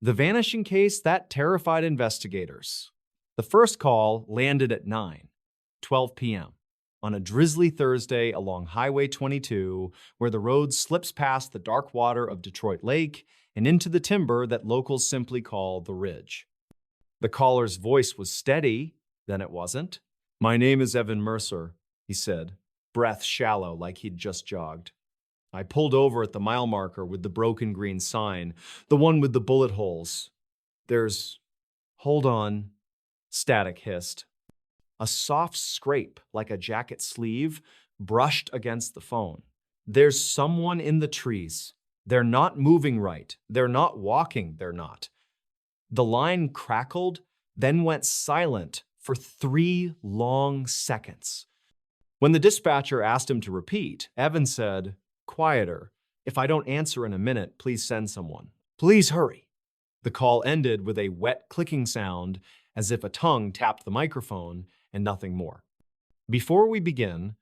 The vanishing case that terrified investigators. The first call landed at 9:12 p.m. on a drizzly Thursday along Highway 22, where the road slips past the dark water of Detroit Lake and into the timber that locals simply call the Ridge. The caller's voice was steady, then it wasn't. "My name is Evan Mercer," he said, breath shallow like he'd just jogged. "I pulled over at the mile marker with the broken green sign, the one with the bullet holes. There's... Hold on," Static hissed. A soft scrape, like a jacket sleeve, brushed against the phone. "There's someone in the trees. They're not moving right. They're not walking, they're not." The line crackled, then went silent for 3 long seconds. When the dispatcher asked him to repeat, Evan said, "Quieter. If I don't answer in a minute, please send someone. Please hurry." The call ended with a wet clicking sound, as if a tongue tapped the microphone, and nothing more. Before we begin,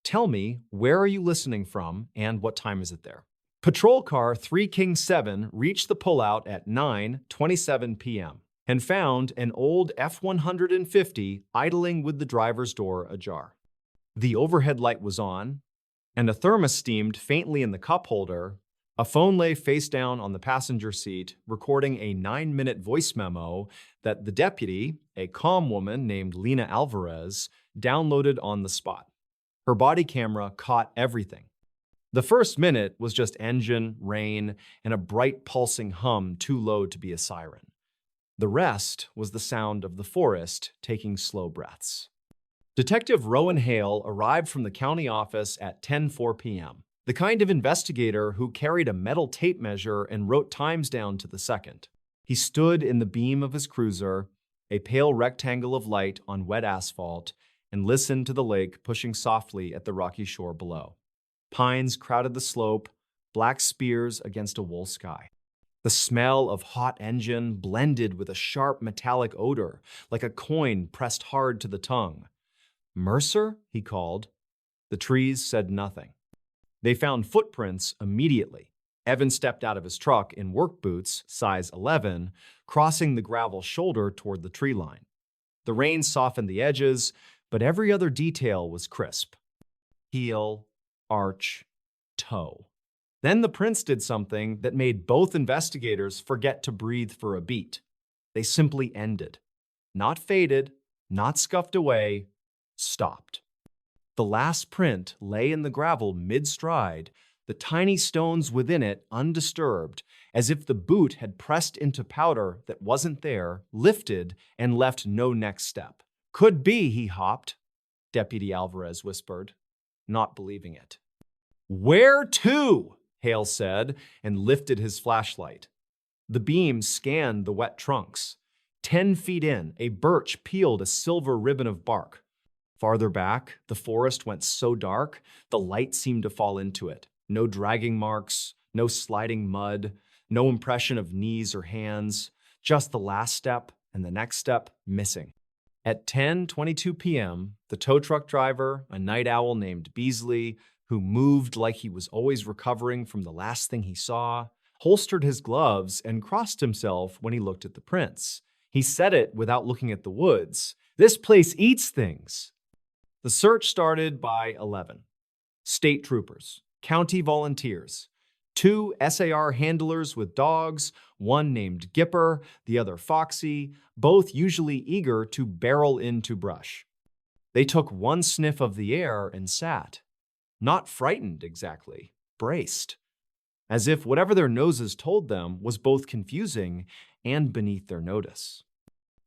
tell me, where are you listening from and what time is it there? Patrol car 3 King 7 reached the pullout at 9:27 p.m. and found an old F-150 idling with the driver's door ajar. The overhead light was on, and a thermos steamed faintly in the cup holder. A phone lay face down on the passenger seat, recording a 9-minute voice memo that the deputy, a calm woman named Lena Alvarez, downloaded on the spot. Her body camera caught everything. The first minute was just engine, rain, and a bright pulsing hum too low to be a siren. The rest was the sound of the forest taking slow breaths. Detective Rowan Hale arrived from the county office at 10:04 p.m., the kind of investigator who carried a metal tape measure and wrote times down to the second. He stood in the beam of his cruiser, a pale rectangle of light on wet asphalt, and listened to the lake pushing softly at the rocky shore below. Pines crowded the slope, black spears against a wool sky. The smell of hot engine blended with a sharp metallic odor, like a coin pressed hard to the tongue. "Mercer?" he called. The trees said nothing. They found footprints immediately. Evan stepped out of his truck in work boots, size 11, crossing the gravel shoulder toward the tree line. The rain softened the edges, but every other detail was crisp. Heel, arch, toe. Then the prints did something that made both investigators forget to breathe for a beat. They simply ended. Not faded, not scuffed away, stopped. The last print lay in the gravel mid-stride, the tiny stones within it undisturbed, as if the boot had pressed into powder that wasn't there, lifted, and left no next step. "Could be," he hopped, Deputy Alvarez whispered, not believing it. "Where to?" Hale said, and lifted his flashlight. The beam scanned the wet trunks. 10 feet in, a birch peeled a silver ribbon of bark. Farther back, the forest went so dark, the light seemed to fall into it. No dragging marks, no sliding mud, no impression of knees or hands, just the last step and the next step missing. At 10:22 p.m., the tow truck driver, a night owl named Beasley, who moved like he was always recovering from the last thing he saw, holstered his gloves and crossed himself when he looked at the prints. He said it without looking at the woods. "This place eats things." The search started by 11. State troopers, county volunteers, 2 SAR handlers with dogs, one named Gipper, the other Foxy, both usually eager to barrel into brush. They took one sniff of the air and sat. Not frightened exactly, braced, as if whatever their noses told them was both confusing and beneath their notice.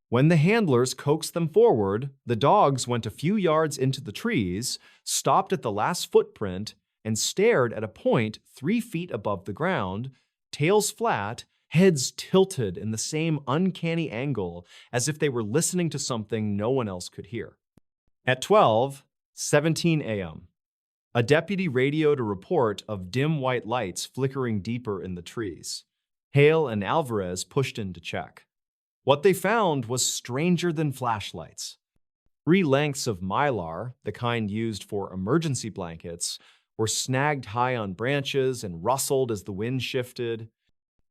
When the handlers coaxed them forward, the dogs went a few yards into the trees, stopped at the last footprint, and stared at a point 3 feet above the ground, tails flat, heads tilted in the same uncanny angle as if they were listening to something no one else could hear. At 12:17 a.m., a deputy radioed a report of dim white lights flickering deeper in the trees. Hale and Alvarez pushed in to check. What they found was stranger than flashlights. 3 lengths of mylar, the kind used for emergency blankets, were snagged high on branches and rustled as the wind shifted.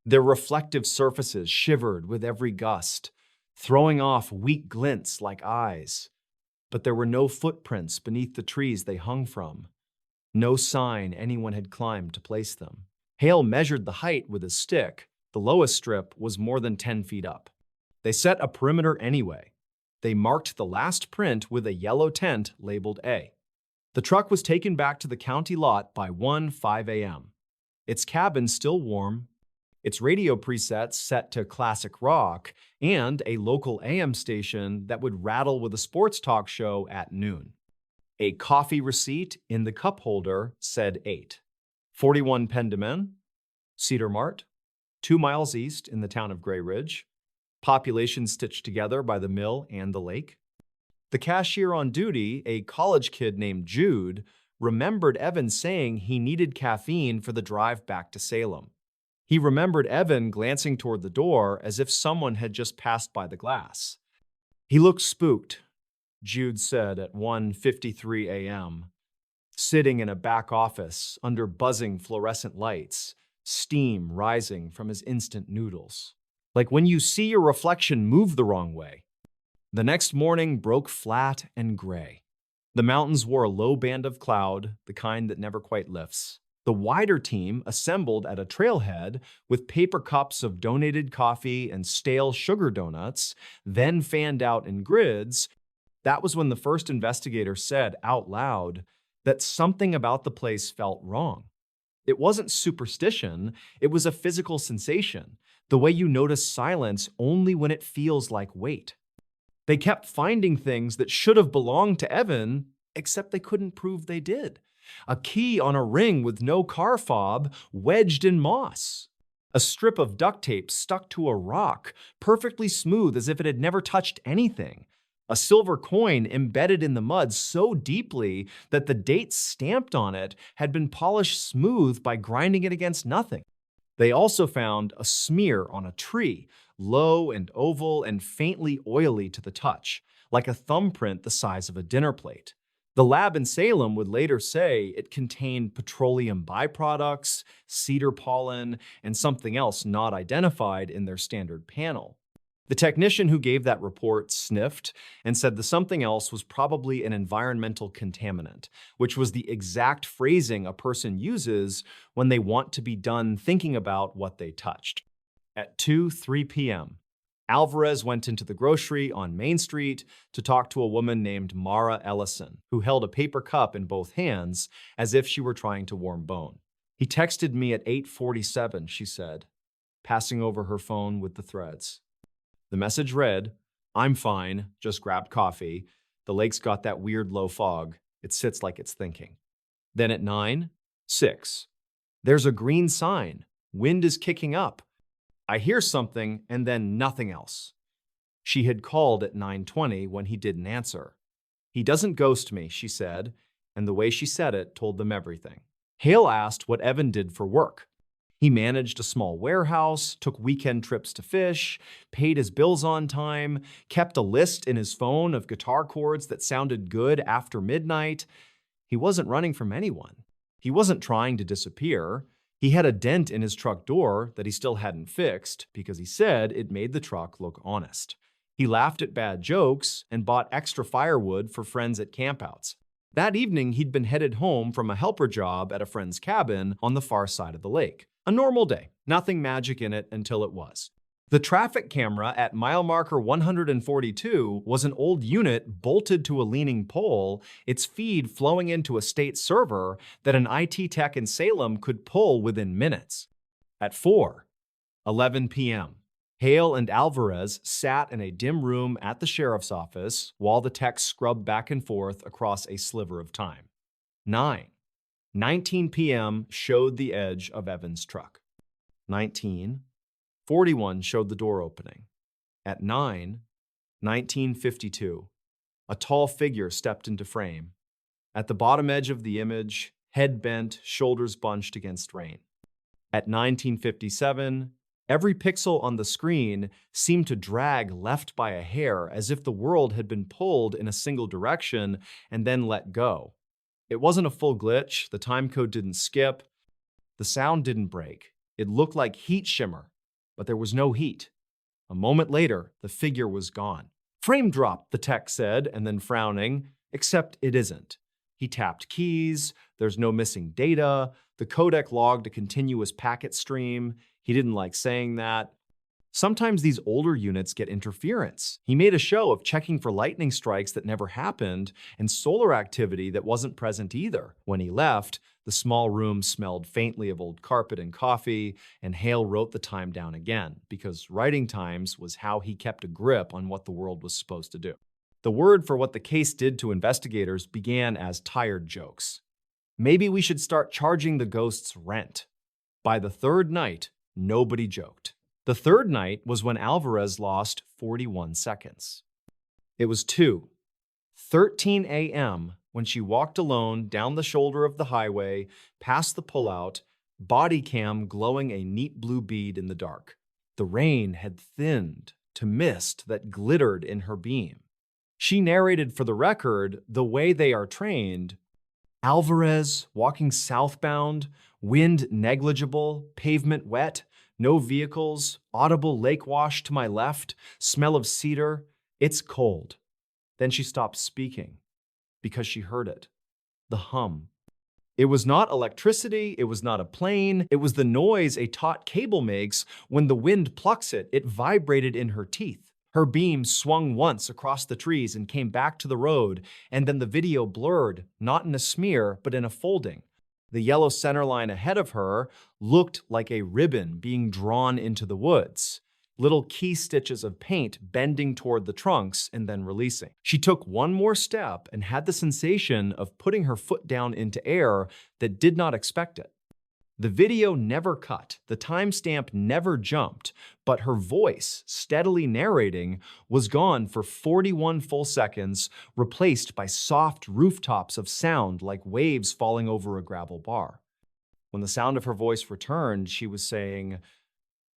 Their reflective surfaces shivered with every gust, throwing off weak glints like eyes. But there were no footprints beneath the trees they hung from, no sign anyone had climbed to place them. Hale measured the height with his stick. The lowest strip was more than 10 feet up. They set a perimeter anyway. They marked the last print with a yellow tent labeled A. The truck was taken back to the county lot by 1:05 a.m. Its cabin still warm, its radio presets set to classic rock, and a local AM station that would rattle with a sports talk show at noon. A coffee receipt in the cup holder said 8. 41 Pendemen, Cedar Mart, 2 miles east in the town of Gray Ridge. Population stitched together by the mill and the lake. The cashier on duty, a college kid named Jude, remembered Evan saying he needed caffeine for the drive back to Salem. He remembered Evan glancing toward the door as if someone had just passed by the glass. He looked spooked, Jude said at 1:53 a.m., sitting in a back office under buzzing fluorescent lights, steam rising from his instant noodles. Like when you see your reflection move the wrong way. The next morning broke flat and gray. The mountains wore a low band of cloud, the kind that never quite lifts. The wider team assembled at a trailhead with paper cups of donated coffee and stale sugar donuts, then fanned out in grids. That was when the first investigator said out loud that something about the place felt wrong. It wasn't superstition, it was a physical sensation, the way you notice silence only when it feels like weight. They kept finding things that should have belonged to Evan, except they couldn't prove they did. A key on a ring with no car fob wedged in moss. A strip of duct tape stuck to a rock, perfectly smooth as if it had never touched anything. A silver coin embedded in the mud so deeply that the date stamped on it had been polished smooth by grinding it against nothing. They also found a smear on a tree, low and oval and faintly oily to the touch, like a thumbprint the size of a dinner plate. The lab in Salem would later say it contained petroleum byproducts, cedar pollen, and something else not identified in their standard panel. The technician who gave that report sniffed and said the something else was probably an environmental contaminant, which was the exact phrasing a person uses when they want to be done thinking about what they touched. At 2:03 p.m., Alvarez went into the grocery on Main Street to talk to a woman named Mara Ellison, who held a paper cup in both hands as if she were trying to warm bone. He texted me at 8:47, she said, passing over her phone with the threads. The message read, "I'm fine, just grabbed coffee. The lake's got that weird low fog. It sits like it's thinking." Then at 9:06, "There's a green sign. Wind is kicking up. I hear something and then nothing else." She had called at 9:20 when he didn't answer. "He doesn't ghost me," she said, and the way she said it told them everything. Hale asked what Evan did for work. He managed a small warehouse, took weekend trips to fish, paid his bills on time, kept a list in his phone of guitar chords that sounded good after midnight. He wasn't running from anyone. He wasn't trying to disappear. He had a dent in his truck door that he still hadn't fixed because he said it made the truck look honest. He laughed at bad jokes and bought extra firewood for friends at campouts. That evening, he'd been headed home from a helper job at a friend's cabin on the far side of the lake. A normal day, nothing magic in it until it was. The traffic camera at mile marker 142 was an old unit bolted to a leaning pole, its feed flowing into a state server that an IT tech in Salem could pull within minutes. At 4:11 p.m., Hale and Alvarez sat in a dim room at the sheriff's office while the techs scrubbed back and forth across a sliver of time. 9:19 p.m. showed the edge of Evan's truck. 19:41 showed the door opening. At 9:19:52, a tall figure stepped into frame. At the bottom edge of the image, head bent, shoulders bunched against rain. At 19:57, every pixel on the screen seemed to drag left by a hair as if the world had been pulled in a single direction and then let go. It wasn't a full glitch, the time code didn't skip, the sound didn't break. It looked like heat shimmer but there was no heat. A moment later, the figure was gone. "Frame dropped," the tech said, and then frowning, "except it isn't. He tapped keys, there's no missing data, the codec logged a continuous packet stream. He didn't like saying that. Sometimes these older units get interference. He made a show of checking for lightning strikes that never happened and solar activity that wasn't present either. When he left, the small room smelled faintly of old carpet and coffee, and Hale wrote the time down again, because writing times was how he kept a grip on what the world was supposed to do. The word for what the case did to investigators began as tired jokes. Maybe we should start charging the ghosts rent. By the third night, nobody joked. The third night was when Alvarez lost 41 seconds. It was 2:13 a.m. when she walked alone down the shoulder of the highway, past the pullout, body cam glowing a neat blue bead in the dark. The rain had thinned to mist that glittered in her beam. She narrated for the record the way they are trained. Alvarez walking southbound, wind negligible, pavement wet, no vehicles, audible lake wash to my left, smell of cedar. It's cold. Then she stopped speaking because she heard it. The hum. It was not electricity, it was not a plane, it was the noise a taut cable makes when the wind plucks it. It vibrated in her teeth. Her beam swung once across the trees and came back to the road, and then the video blurred, not in a smear, but in a folding. The yellow center line ahead of her looked like a ribbon being drawn into the woods, little key stitches of paint bending toward the trunks and then releasing. She took one more step and had the sensation of putting her foot down into air that did not expect it. The video never cut, the timestamp never jumped, but her voice, steadily narrating, was gone for 41 full seconds, replaced by soft rooftops of sound like waves falling over a gravel bar. When the sound of her voice returned, she was saying,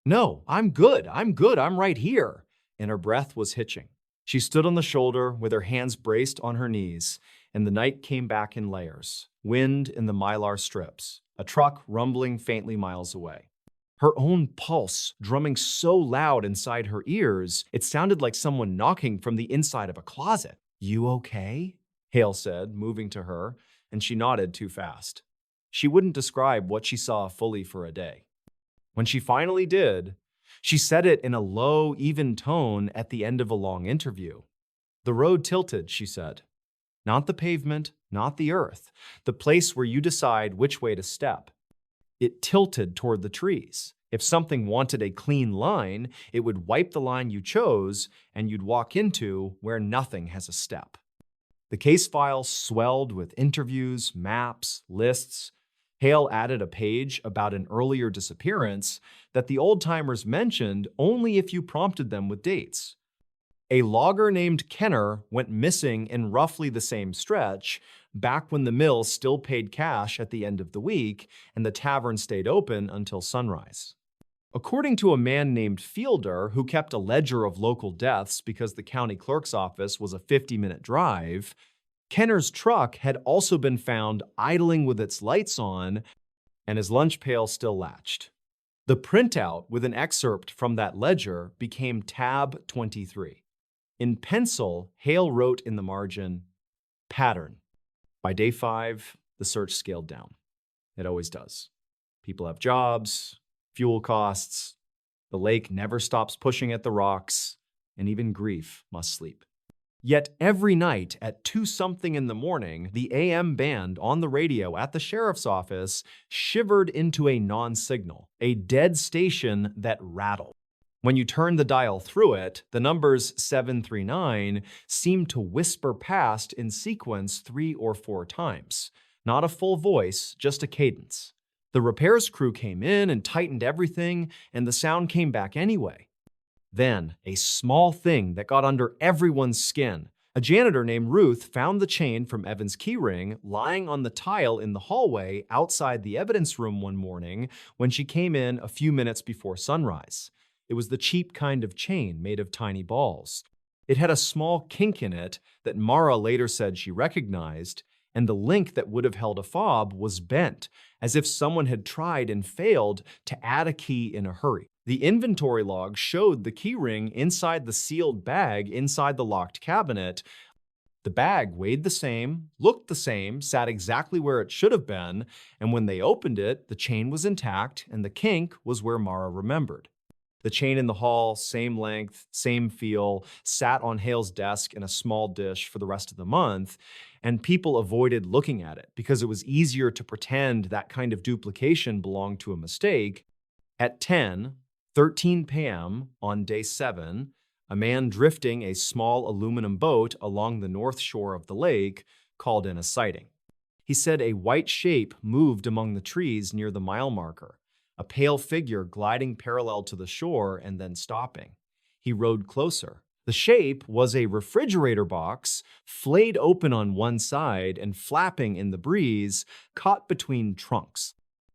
"No, I'm good, I'm right here," and her breath was hitching. She stood on the shoulder with her hands braced on her knees, and the night came back in layers, wind in the mylar strips, a truck rumbling faintly miles away. Her own pulse drumming so loud inside her ears, it sounded like someone knocking from the inside of a closet. "You okay?" Hale said, moving to her, and she nodded too fast. She wouldn't describe what she saw fully for a day. When she finally did, she said it in a low, even tone at the end of a long interview. "The road tilted," she said. "Not the pavement, not the earth, the place where you decide which way to step. It tilted toward the trees. If something wanted a clean line, it would wipe the line you chose, and you'd walk into where nothing has a step." The case file swelled with interviews, maps, lists. Hale added a page about an earlier disappearance that the old-timers mentioned only if you prompted them with dates. A logger named Kenner went missing in roughly the same stretch, back when the mill still paid cash at the end of the week and the tavern stayed open until sunrise. According to a man named Fielder, who kept a ledger of local deaths because the county clerk's office was a 50-minute drive, Kenner's truck had also been found idling with its lights on and his lunch pail still latched. The printout with an excerpt from that ledger became tab 23. In pencil, Hale wrote in the margin, "Pattern." By day 5, the search scaled down. It always does. People have jobs, fuel costs, the lake never stops pushing at the rocks, and even grief must sleep. Yet every night at 2-something in the morning, the AM band on the radio at the sheriff's office shivered into a non-signal, a dead station that rattled. When you turn the dial through it, the numbers 739 seemed to whisper past in sequence 3 or 4 times. Not a full voice, just a cadence. The repairs crew came in and tightened everything, and the sound came back anyway. Then, a small thing that got under everyone's skin. A janitor named Ruth found the chain from Evan's keyring lying on the tile in the hallway outside the evidence room one morning when she came in a few minutes before sunrise. It was the cheap kind of chain made of tiny balls. It had a small kink in it that Mara later said she recognized, and the link that would have held a fob was bent, as if someone had tried and failed to add a key in a hurry. The inventory log showed the keyring inside the sealed bag inside the locked cabinet. The bag weighed the same, looked the same, sat exactly where it should have been, and when they opened it, the chain was intact and the kink was where Mara remembered. The chain in the hall, same length, same feel, sat on Hale's desk in a small dish for the rest of the month, and people avoided looking at it because it was easier to pretend that kind of duplication belonged to a mistake. At 10:13 p.m. on day 7, a man drifting a small aluminum boat along the north shore of the lake called in a sighting. He said a white shape moved among the trees near the mile marker, a pale figure gliding parallel to the shore and then stopping. He rowed closer. The shape was a refrigerator box, flayed open on one side and flapping in the breeze, caught between trunks.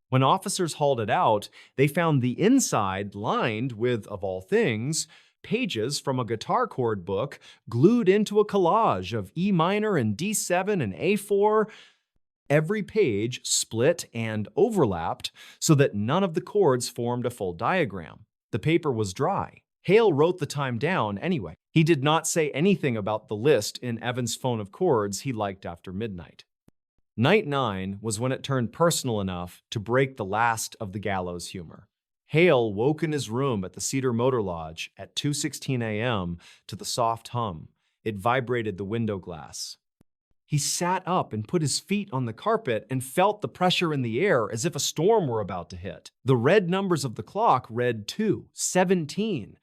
When officers hauled it out, they found the inside lined with, of all things, pages from a guitar chord book glued into a collage of E minor and D7 and A4. Every page split and overlapped so that none of the chords formed a full diagram. The paper was dry. Hale wrote the time down anyway. He did not say anything about the list in Evan's phone of chords he liked after midnight. Night 9 was when it turned personal enough to break the last of the gallows humor. Hale woke in his room at the Cedar Motor Lodge at 2:16 a.m. to the soft hum. It vibrated the window glass. He sat up and put his feet on the carpet and felt the pressure in the air as if a storm were about to hit. The red numbers of the clock read 2:17.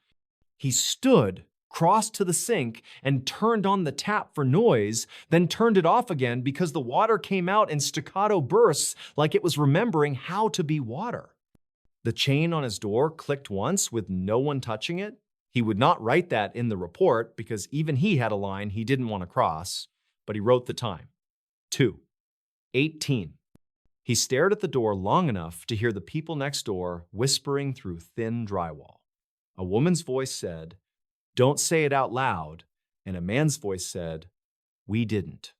He stood, crossed to the sink, and turned on the tap for noise, then turned it off again because the water came out in staccato bursts like it was remembering how to be water. The chain on his door clicked once with no one touching it. He would not write that in the report because even he had a line he didn't want to cross. But he wrote the time, 2:18. He stared at the door long enough to hear the people next door whispering through thin drywall. A woman's voice said, "Don't say it out loud," and a man's voice said, "We didn't."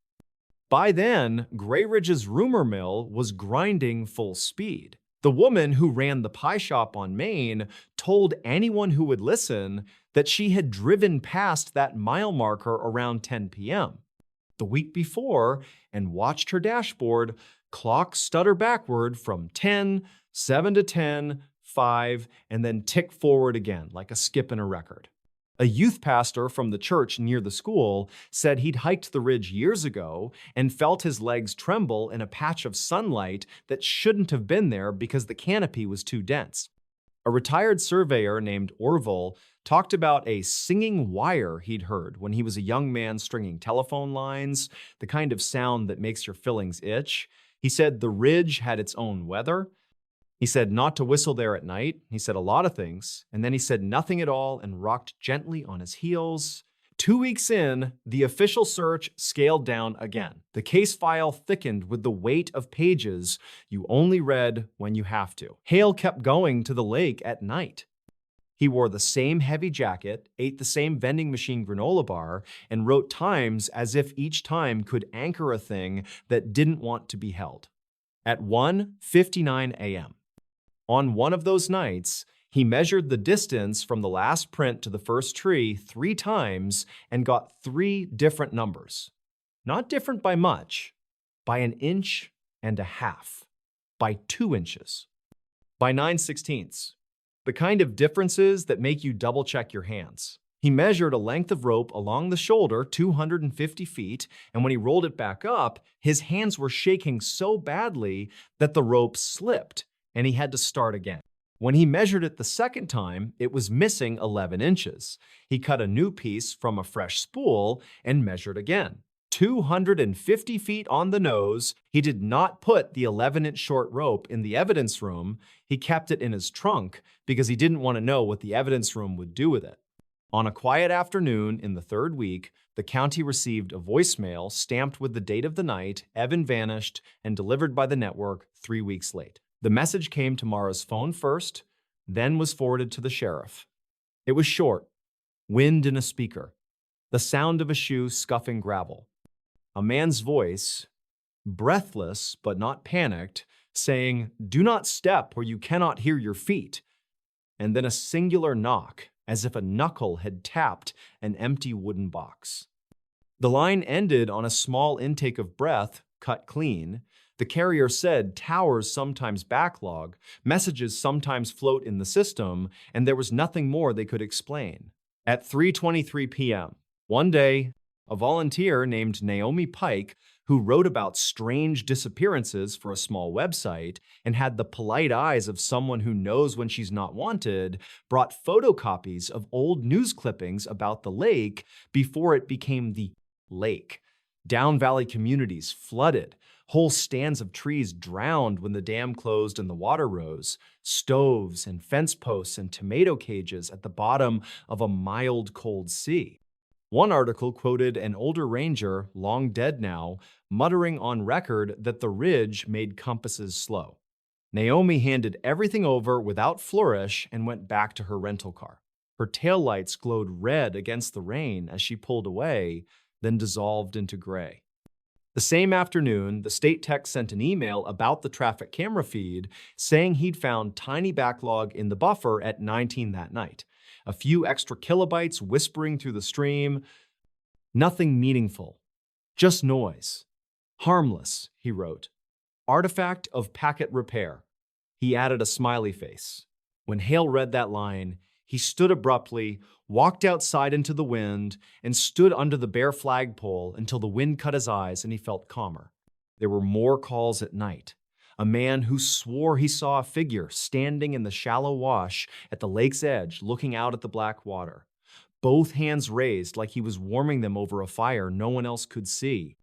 By then, Gray Ridge's rumor mill was grinding full speed. The woman who ran the pie shop on Main told anyone who would listen that she had driven past that mile marker around 10 p.m. the week before and watched her dashboard clock stutter backward from 10, 7 to 10, 5, and then tick forward again like a skip in a record. A youth pastor from the church near the school said he'd hiked the ridge years ago and felt his legs tremble in a patch of sunlight that shouldn't have been there because the canopy was too dense. A retired surveyor named Orville talked about a singing wire he'd heard when he was a young man stringing telephone lines, the kind of sound that makes your fillings itch. He said the ridge had its own weather. He said not to whistle there at night. He said a lot of things, and then he said nothing at all and rocked gently on his heels. 2 weeks in, the official search scaled down again. The case file thickened with the weight of pages you only read when you have to. Hale kept going to the lake at night. He wore the same heavy jacket, ate the same vending machine granola bar, and wrote times as if each time could anchor a thing that didn't want to be held. At 1:59 a.m. On one of those nights, he measured the distance from the last print to the first tree 3 times and got 3 different numbers. Not different by much, by 1.5 inches, by 2 inches, by 9/16. The kind of differences that make you double-check your hands. He measured a length of rope along the shoulder, 250 feet, and when he rolled it back up, his hands were shaking so badly that the rope slipped, and he had to start again. When he measured it the second time, it was missing 11 inches. He cut a new piece from a fresh spool and measured again. 250 feet on the nose. He did not put the 11-inch short rope in the evidence room. He kept it in his trunk because he didn't want to know what the evidence room would do with it. On a quiet afternoon in the 3rd week, the county received a voicemail stamped with the date of the night Evan vanished and delivered by the network 3 weeks late. The message came to Mara's phone first, then was forwarded to the sheriff. It was short, wind in a speaker, the sound of a shoe scuffing gravel. A man's voice, breathless but not panicked, saying, "Do not step or you cannot hear your feet." and then a singular knock, as if a knuckle had tapped an empty wooden box. The line ended on a small intake of breath, cut clean. The carrier said towers sometimes backlog, messages sometimes float in the system, and there was nothing more they could explain. At 3:23 p.m., one day, a volunteer named Naomi Pike, who wrote about strange disappearances for a small website and had the polite eyes of someone who knows when she's not wanted, brought photocopies of old news clippings about the lake before it became the lake. Down Valley communities flooded. Whole stands of trees drowned when the dam closed and the water rose. Stoves and fence posts and tomato cages at the bottom of a mild, cold sea. One article quoted an older ranger, long dead now, muttering on record that the ridge made compasses slow. Naomi handed everything over without flourish and went back to her rental car. Her taillights glowed red against the rain as she pulled away, then dissolved into gray. The same afternoon, the state tech sent an email about the traffic camera feed saying he'd found tiny backlog in the buffer at 19 that night. A few extra kilobytes whispering through the stream. Nothing meaningful. Just noise. Harmless, he wrote. Artifact of packet repair. He added a smiley face. When Hale read that line, he stood abruptly, walked outside into the wind, and stood under the bare flagpole until the wind cut his eyes and he felt calmer. There were more calls at night. A man who swore he saw a figure standing in the shallow wash at the lake's edge looking out at the black water. Both hands raised like he was warming them over a fire no one else could see.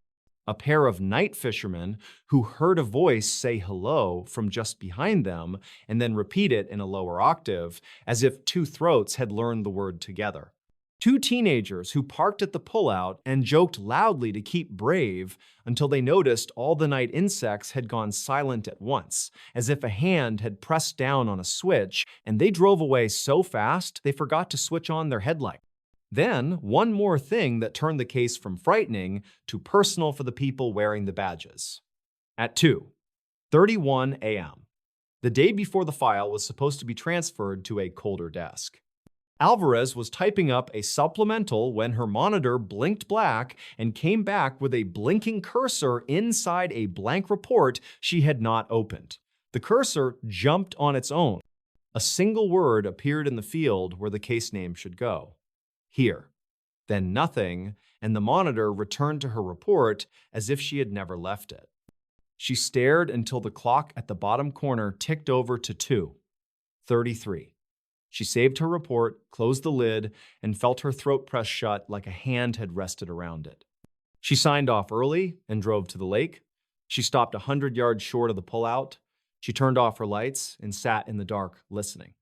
A pair of night fishermen who heard a voice say hello from just behind them and then repeat it in a lower octave, as if two throats had learned the word together. Two teenagers who parked at the pullout and joked loudly to keep brave until they noticed all the night insects had gone silent at once, as if a hand had pressed down on a switch, and they drove away so fast they forgot to switch on their headlight. Then, one more thing that turned the case from frightening to personal for the people wearing the badges. At 2:31 a.m., the day before the file was supposed to be transferred to a colder desk. Alvarez was typing up a supplemental when her monitor blinked black and came back with a blinking cursor inside a blank report she had not opened. The cursor jumped on its own. A single word appeared in the field where the case name should go. Here. Then nothing, and the monitor returned to her report as if she had never left it. She stared until the clock at the bottom corner ticked over to 2:33. She saved her report, closed the lid, and felt her throat press shut like a hand had rested around it. She signed off early and drove to the lake. She stopped 100 yards short of the pullout. She turned off her lights and sat in the dark, listening.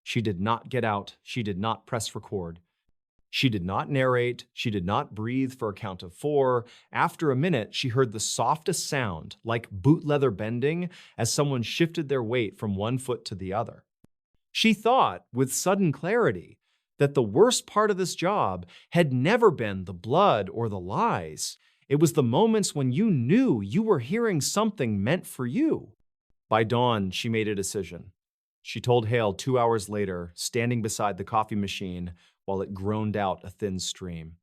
She did not get out. She did not press record. She did not narrate. She did not breathe for a count of 4. After a minute, she heard the softest sound, like boot leather bending, as someone shifted their weight from one foot to the other. She thought, with sudden clarity, that the worst part of this job had never been the blood or the lies. It was the moments when you knew you were hearing something meant for you. By dawn, she made a decision. She told Hale 2 hours later, standing beside the coffee machine while it groaned out a thin stream.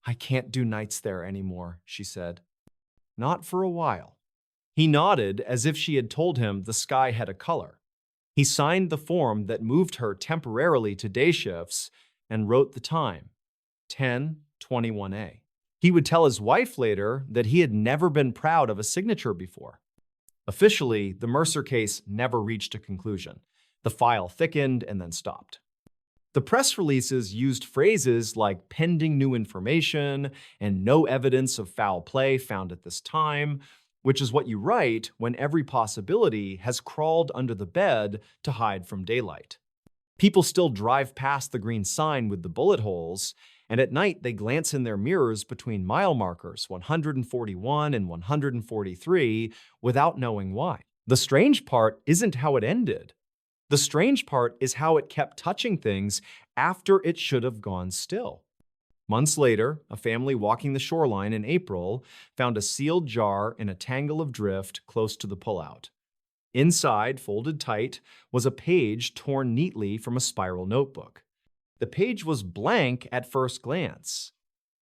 I can't do nights there anymore, she said. Not for a while. He nodded as if she had told him the sky had a color. He signed the form that moved her temporarily to day shifts and wrote the time, 10:21 a. He would tell his wife later that he had never been proud of a signature before. Officially, the Mercer case never reached a conclusion. The file thickened and then stopped. The press releases used phrases like pending new information and no evidence of foul play found at this time, which is what you write when every possibility has crawled under the bed to hide from daylight. People still drive past the green sign with the bullet holes, and at night they glance in their mirrors between mile markers 141 and 143 without knowing why. The strange part isn't how it ended. The strange part is how it kept touching things after it should have gone still. Months later, a family walking the shoreline in April found a sealed jar in a tangle of drift close to the pullout. Inside, folded tight, was a page torn neatly from a spiral notebook. The page was blank at first glance.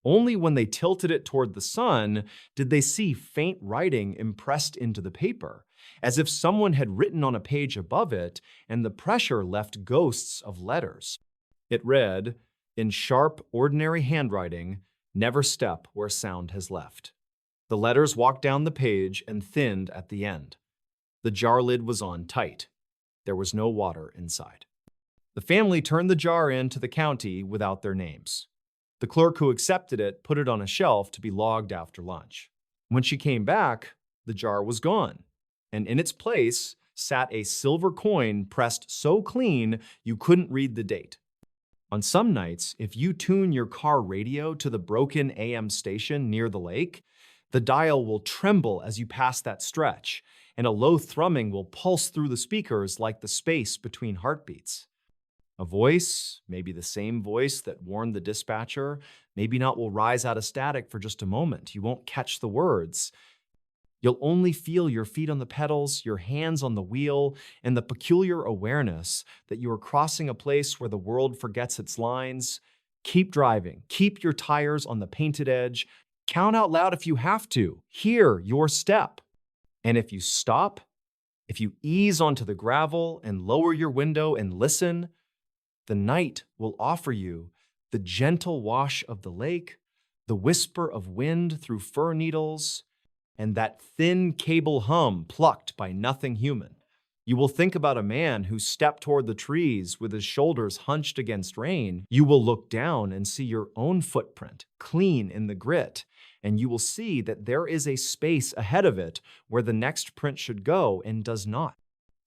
Only when they tilted it toward the sun did they see faint writing impressed into the paper, as if someone had written on a page above it and the pressure left ghosts of letters. It read, in sharp, ordinary handwriting, "Never step where sound has left." The letters walked down the page and thinned at the end. The jar lid was on tight. There was no water inside. The family turned the jar in to the county without their names. The clerk who accepted it put it on a shelf to be logged after lunch. When she came back, the jar was gone, and in its place sat a silver coin pressed so clean you couldn't read the date. On some nights, if you tune your car radio to the broken AM station near the lake, the dial will tremble as you pass that stretch, and a low thrumming will pulse through the speakers like the space between heartbeats. A voice, maybe the same voice that warned the dispatcher, maybe not, will rise out of static for just a moment. You won't catch the words. You'll only feel your feet on the pedals, your hands on the wheel, and the peculiar awareness that you are crossing a place where the world forgets its lines. Keep driving. Keep your tires on the painted edge. Count out loud if you have to. Hear your step. And if you stop, if you ease onto the gravel and lower your window and listen, the night will offer you the gentle wash of the lake, the whisper of wind through fir needles, and that thin cable hum plucked by nothing human. You will think about a man who stepped toward the trees with his shoulders hunched against rain. You will look down and see your own footprint, clean in the grit, and you will see that there is a space ahead of it where the next print should go and does not.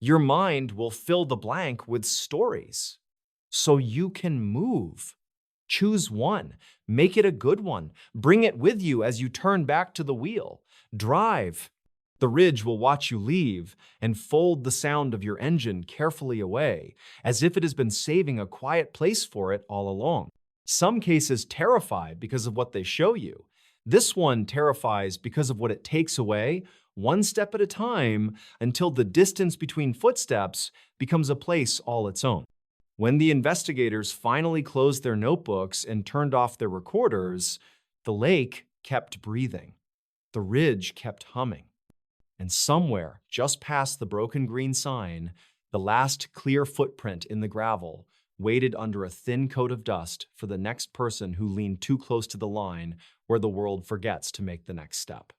Your mind will fill the blank with stories, so you can move. Choose one, make it a good one, bring it with you as you turn back to the wheel. Drive. The ridge will watch you leave and fold the sound of your engine carefully away, as if it has been saving a quiet place for it all along. Some cases terrified because of what they show you. This one terrifies because of what it takes away, one step at a time, until the distance between footsteps becomes a place all its own. When the investigators finally closed their notebooks and turned off their recorders, the lake kept breathing. The ridge kept humming. And somewhere, just past the broken green sign, the last clear footprint in the gravel waited under a thin coat of dust for the next person who leaned too close to the line where the world forgets to make the next step.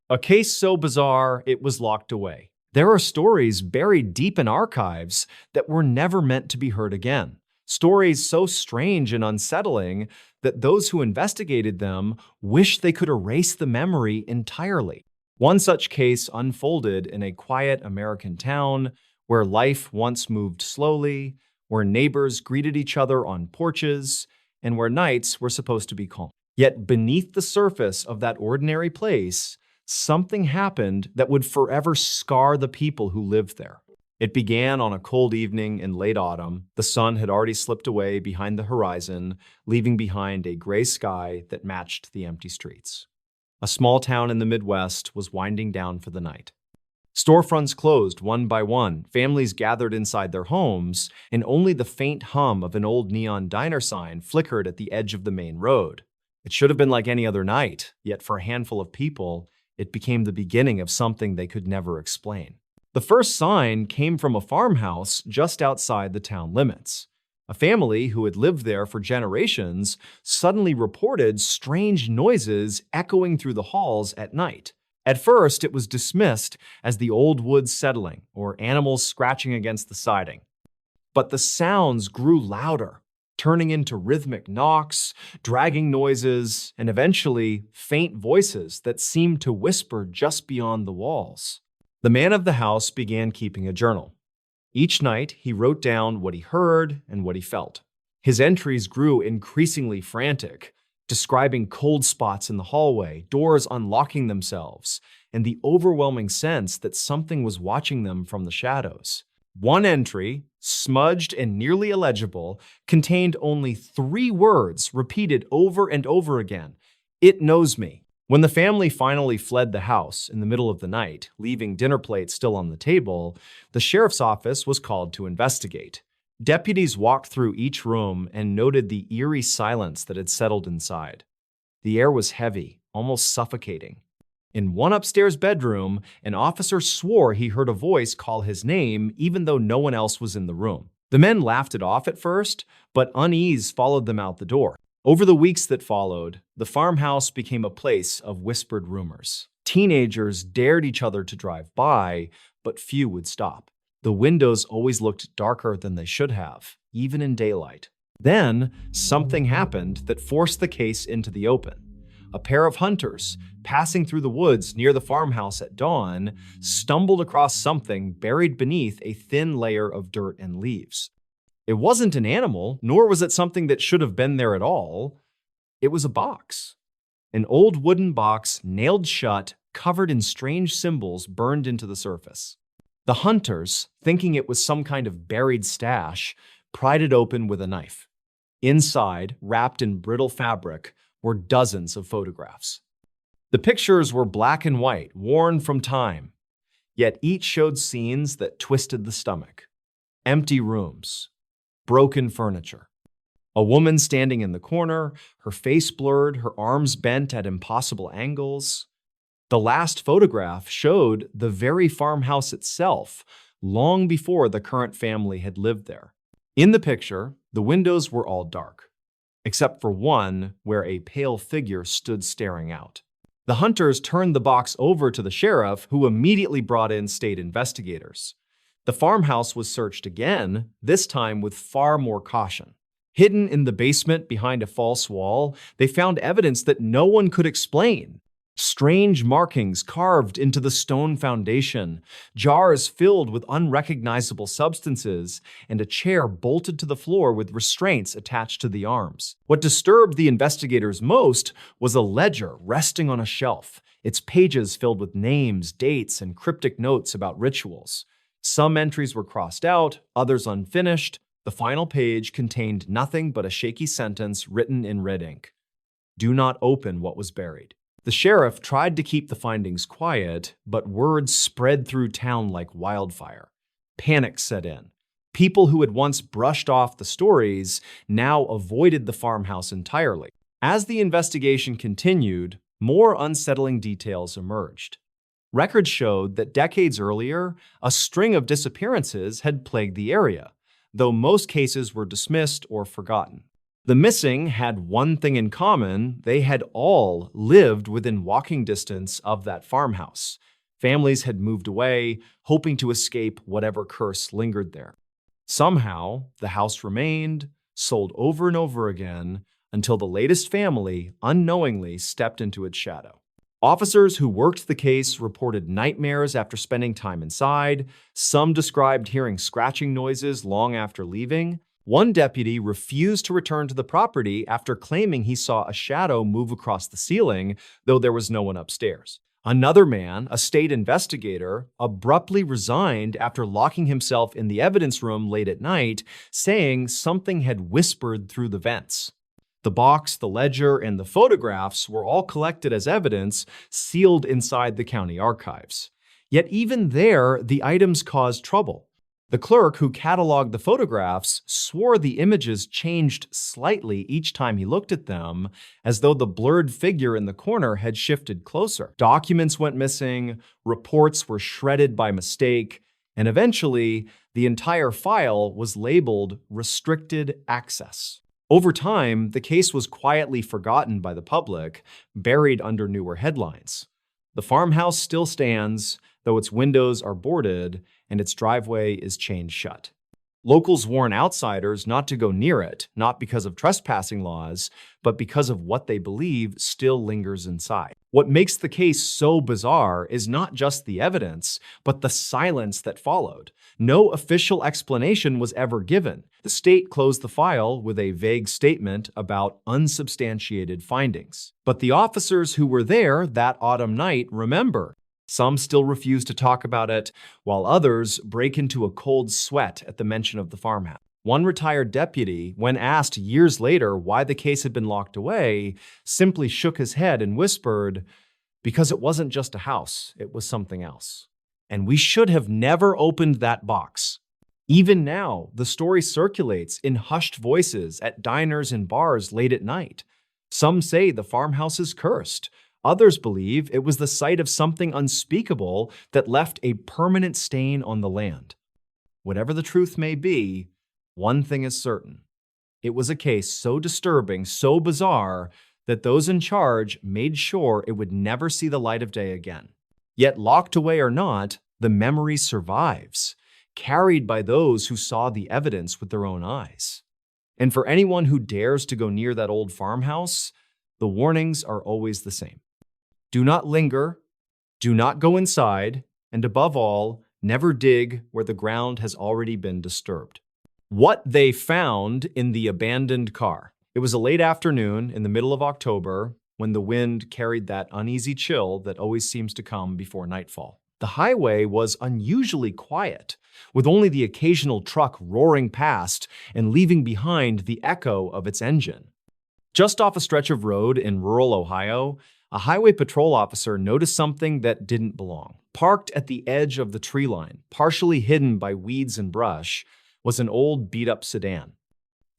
A case so bizarre, it was locked away. There are stories buried deep in archives that were never meant to be heard again. Stories so strange and unsettling that those who investigated them wish they could erase the memory entirely. One such case unfolded in a quiet American town where life once moved slowly, where neighbors greeted each other on porches, and where nights were supposed to be calm. Yet beneath the surface of that ordinary place, something happened that would forever scar the people who lived there. It began on a cold evening in late autumn. The sun had already slipped away behind the horizon, leaving behind a gray sky that matched the empty streets. A small town in the Midwest was winding down for the night. Storefronts closed one by one, families gathered inside their homes, and only the faint hum of an old neon diner sign flickered at the edge of the main road. It should have been like any other night, yet for a handful of people, it became the beginning of something they could never explain. The first sign came from a farmhouse just outside the town limits. A family who had lived there for generations suddenly reported strange noises echoing through the halls at night. At first, it was dismissed as the old woods settling or animals scratching against the siding. But the sounds grew louder, turning into rhythmic knocks, dragging noises, and eventually faint voices that seemed to whisper just beyond the walls. The man of the house began keeping a journal. Each night, he wrote down what he heard and what he felt. His entries grew increasingly frantic, describing cold spots in the hallway, doors unlocking themselves, and the overwhelming sense that something was watching them from the shadows. One entry, smudged and nearly illegible, contained only 3 words repeated over and over again. "It knows me." When the family finally fled the house in the middle of the night, leaving dinner plates still on the table, the sheriff's office was called to investigate. Deputies walked through each room and noted the eerie silence that had settled inside. The air was heavy, almost suffocating. In one upstairs bedroom, an officer swore he heard a voice call his name even though no one else was in the room. The men laughed it off at first, but unease followed them out the door. Over the weeks that followed, the farmhouse became a place of whispered rumors. Teenagers dared each other to drive by, but few would stop. The windows always looked darker than they should have, even in daylight. Then, something happened that forced the case into the open. A pair of hunters, passing through the woods near the farmhouse at dawn, stumbled across something buried beneath a thin layer of dirt and leaves. It wasn't an animal, nor was it something that should have been there at all. It was a box. An old wooden box, nailed shut, covered in strange symbols burned into the surface. The hunters, thinking it was some kind of buried stash, pried it open with a knife. Inside, wrapped in brittle fabric, were dozens of photographs. The pictures were black and white, worn from time, yet each showed scenes that twisted the stomach. Empty rooms, broken furniture. A woman standing in the corner, her face blurred, her arms bent at impossible angles. The last photograph showed the very farmhouse itself, long before the current family had lived there. In the picture, the windows were all dark, except for one where a pale figure stood staring out. The hunters turned the box over to the sheriff, who immediately brought in state investigators. The farmhouse was searched again, this time with far more caution. Hidden in the basement behind a false wall, they found evidence that no one could explain. Strange markings carved into the stone foundation, jars filled with unrecognizable substances, and a chair bolted to the floor with restraints attached to the arms. What disturbed the investigators most was a ledger resting on a shelf, its pages filled with names, dates, and cryptic notes about rituals. Some entries were crossed out, others unfinished. The final page contained nothing but a shaky sentence written in red ink. "Do not open what was buried." The sheriff tried to keep the findings quiet, but words spread through town like wildfire. Panic set in. People who had once brushed off the stories now avoided the farmhouse entirely. As the investigation continued, more unsettling details emerged. Records showed that decades earlier, a string of disappearances had plagued the area, though most cases were dismissed or forgotten. The missing had one thing in common: they had all lived within walking distance of that farmhouse. Families had moved away, hoping to escape whatever curse lingered there. Somehow, the house remained, sold over and over again, until the latest family unknowingly stepped into its shadow. Officers who worked the case reported nightmares after spending time inside. Some described hearing scratching noises long after leaving. One deputy refused to return to the property after claiming he saw a shadow move across the ceiling, though there was no one upstairs. Another man, a state investigator, abruptly resigned after locking himself in the evidence room late at night, saying something had whispered through the vents. The box, the ledger, and the photographs were all collected as evidence, sealed inside the county archives. Yet even there, the items caused trouble. The clerk who cataloged the photographs swore the images changed slightly each time he looked at them, as though the blurred figure in the corner had shifted closer. Documents went missing, reports were shredded by mistake, and eventually, the entire file was labeled restricted access. Over time, the case was quietly forgotten by the public, buried under newer headlines. The farmhouse still stands, though its windows are boarded and its driveway is chained shut. Locals warn outsiders not to go near it, not because of trespassing laws, but because of what they believe still lingers inside. What makes the case so bizarre is not just the evidence, but the silence that followed. No official explanation was ever given. The state closed the file with a vague statement about unsubstantiated findings. But the officers who were there that autumn night remember. Some still refuse to talk about it, while others break into a cold sweat at the mention of the farmhouse. One retired deputy, when asked years later why the case had been locked away, simply shook his head and whispered, "Because it wasn't just a house, it was something else. And we should have never opened that box." Even now, the story circulates in hushed voices at diners and bars late at night. Some say the farmhouse is cursed. Others believe it was the site of something unspeakable that left a permanent stain on the land. Whatever the truth may be, one thing is certain. It was a case so disturbing, so bizarre, that those in charge made sure it would never see the light of day again. Yet locked away or not, the memory survives, carried by those who saw the evidence with their own eyes. And for anyone who dares to go near that old farmhouse, the warnings are always the same. Do not linger, do not go inside, and above all, never dig where the ground has already been disturbed. What they found in the abandoned car. It was a late afternoon in the middle of October when the wind carried that uneasy chill that always seems to come before nightfall. The highway was unusually quiet, with only the occasional truck roaring past and leaving behind the echo of its engine. Just off a stretch of road in rural Ohio, a highway patrol officer noticed something that didn't belong. Parked at the edge of the tree line, partially hidden by weeds and brush, was an old beat-up sedan.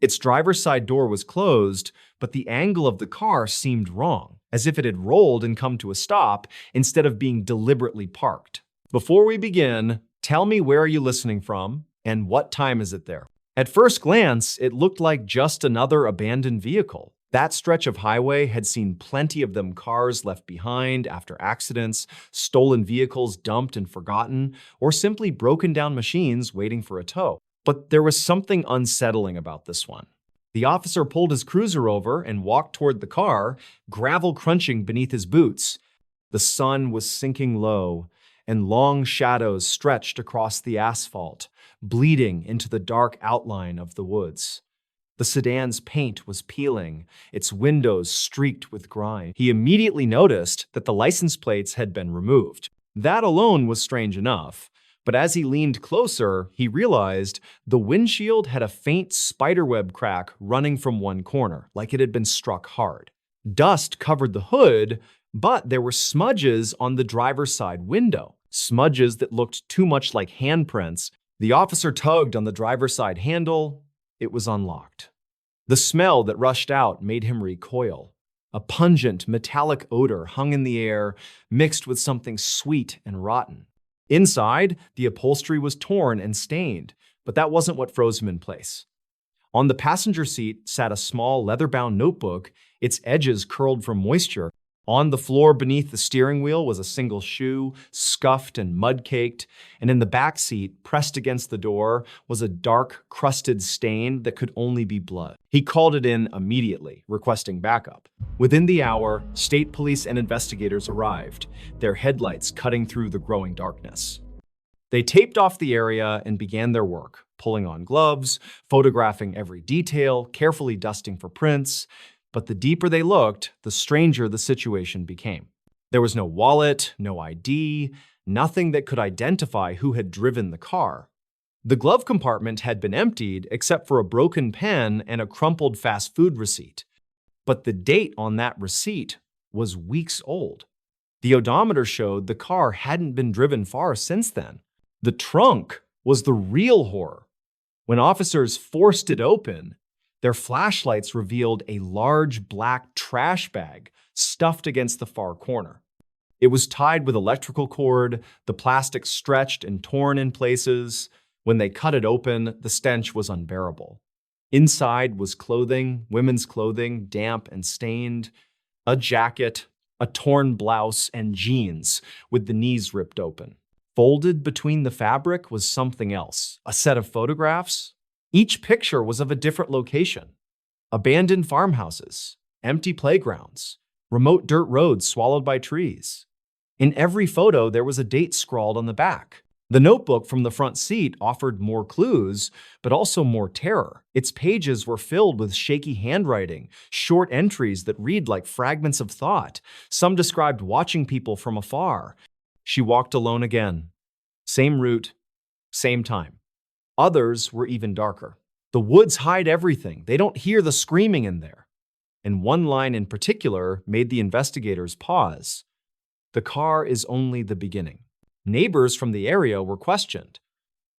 Its driver's side door was closed, but the angle of the car seemed wrong, as if it had rolled and come to a stop instead of being deliberately parked. Before we begin, tell me, where are you listening from and what time is it there? At first glance, it looked like just another abandoned vehicle. That stretch of highway had seen plenty of them cars left behind after accidents, stolen vehicles dumped and forgotten, or simply broken down machines waiting for a tow. But there was something unsettling about this one. The officer pulled his cruiser over and walked toward the car, gravel crunching beneath his boots. The sun was sinking low, and long shadows stretched across the asphalt, bleeding into the dark outline of the woods. The sedan's paint was peeling, its windows streaked with grime. He immediately noticed that the license plates had been removed. That alone was strange enough. But as he leaned closer, he realized the windshield had a faint spiderweb crack running from one corner, like it had been struck hard. Dust covered the hood, but there were smudges on the driver's side window, smudges that looked too much like handprints. The officer tugged on the driver's side handle. It was unlocked. The smell that rushed out made him recoil. A pungent, metallic odor hung in the air, mixed with something sweet and rotten. Inside, the upholstery was torn and stained, but that wasn't what froze him in place. On the passenger seat sat a small leather-bound notebook, its edges curled from moisture. On the floor beneath the steering wheel was a single shoe, scuffed and mud-caked, and in the back seat, pressed against the door, was a dark, crusted stain that could only be blood. He called it in immediately, requesting backup. Within the hour, state police and investigators arrived, their headlights cutting through the growing darkness. They taped off the area and began their work, pulling on gloves, photographing every detail, carefully dusting for prints. But the deeper they looked, the stranger the situation became. There was no wallet, no ID, nothing that could identify who had driven the car. The glove compartment had been emptied except for a broken pen and a crumpled fast food receipt. But the date on that receipt was weeks old. The odometer showed the car hadn't been driven far since then. The trunk was the real horror. When officers forced it open, their flashlights revealed a large black trash bag stuffed against the far corner. It was tied with electrical cord, the plastic stretched and torn in places. When they cut it open, the stench was unbearable. Inside was clothing, women's clothing, damp and stained, a jacket, a torn blouse, and jeans with the knees ripped open. Folded between the fabric was something else, a set of photographs. Each picture was of a different location. Abandoned farmhouses, empty playgrounds, remote dirt roads swallowed by trees. In every photo, there was a date scrawled on the back. The notebook from the front seat offered more clues, but also more terror. Its pages were filled with shaky handwriting, short entries that read like fragments of thought. Some described watching people from afar. She walked alone again. Same route, same time. Others were even darker. The woods hide everything. They don't hear the screaming in there. And one line in particular made the investigators pause. The car is only the beginning. Neighbors from the area were questioned.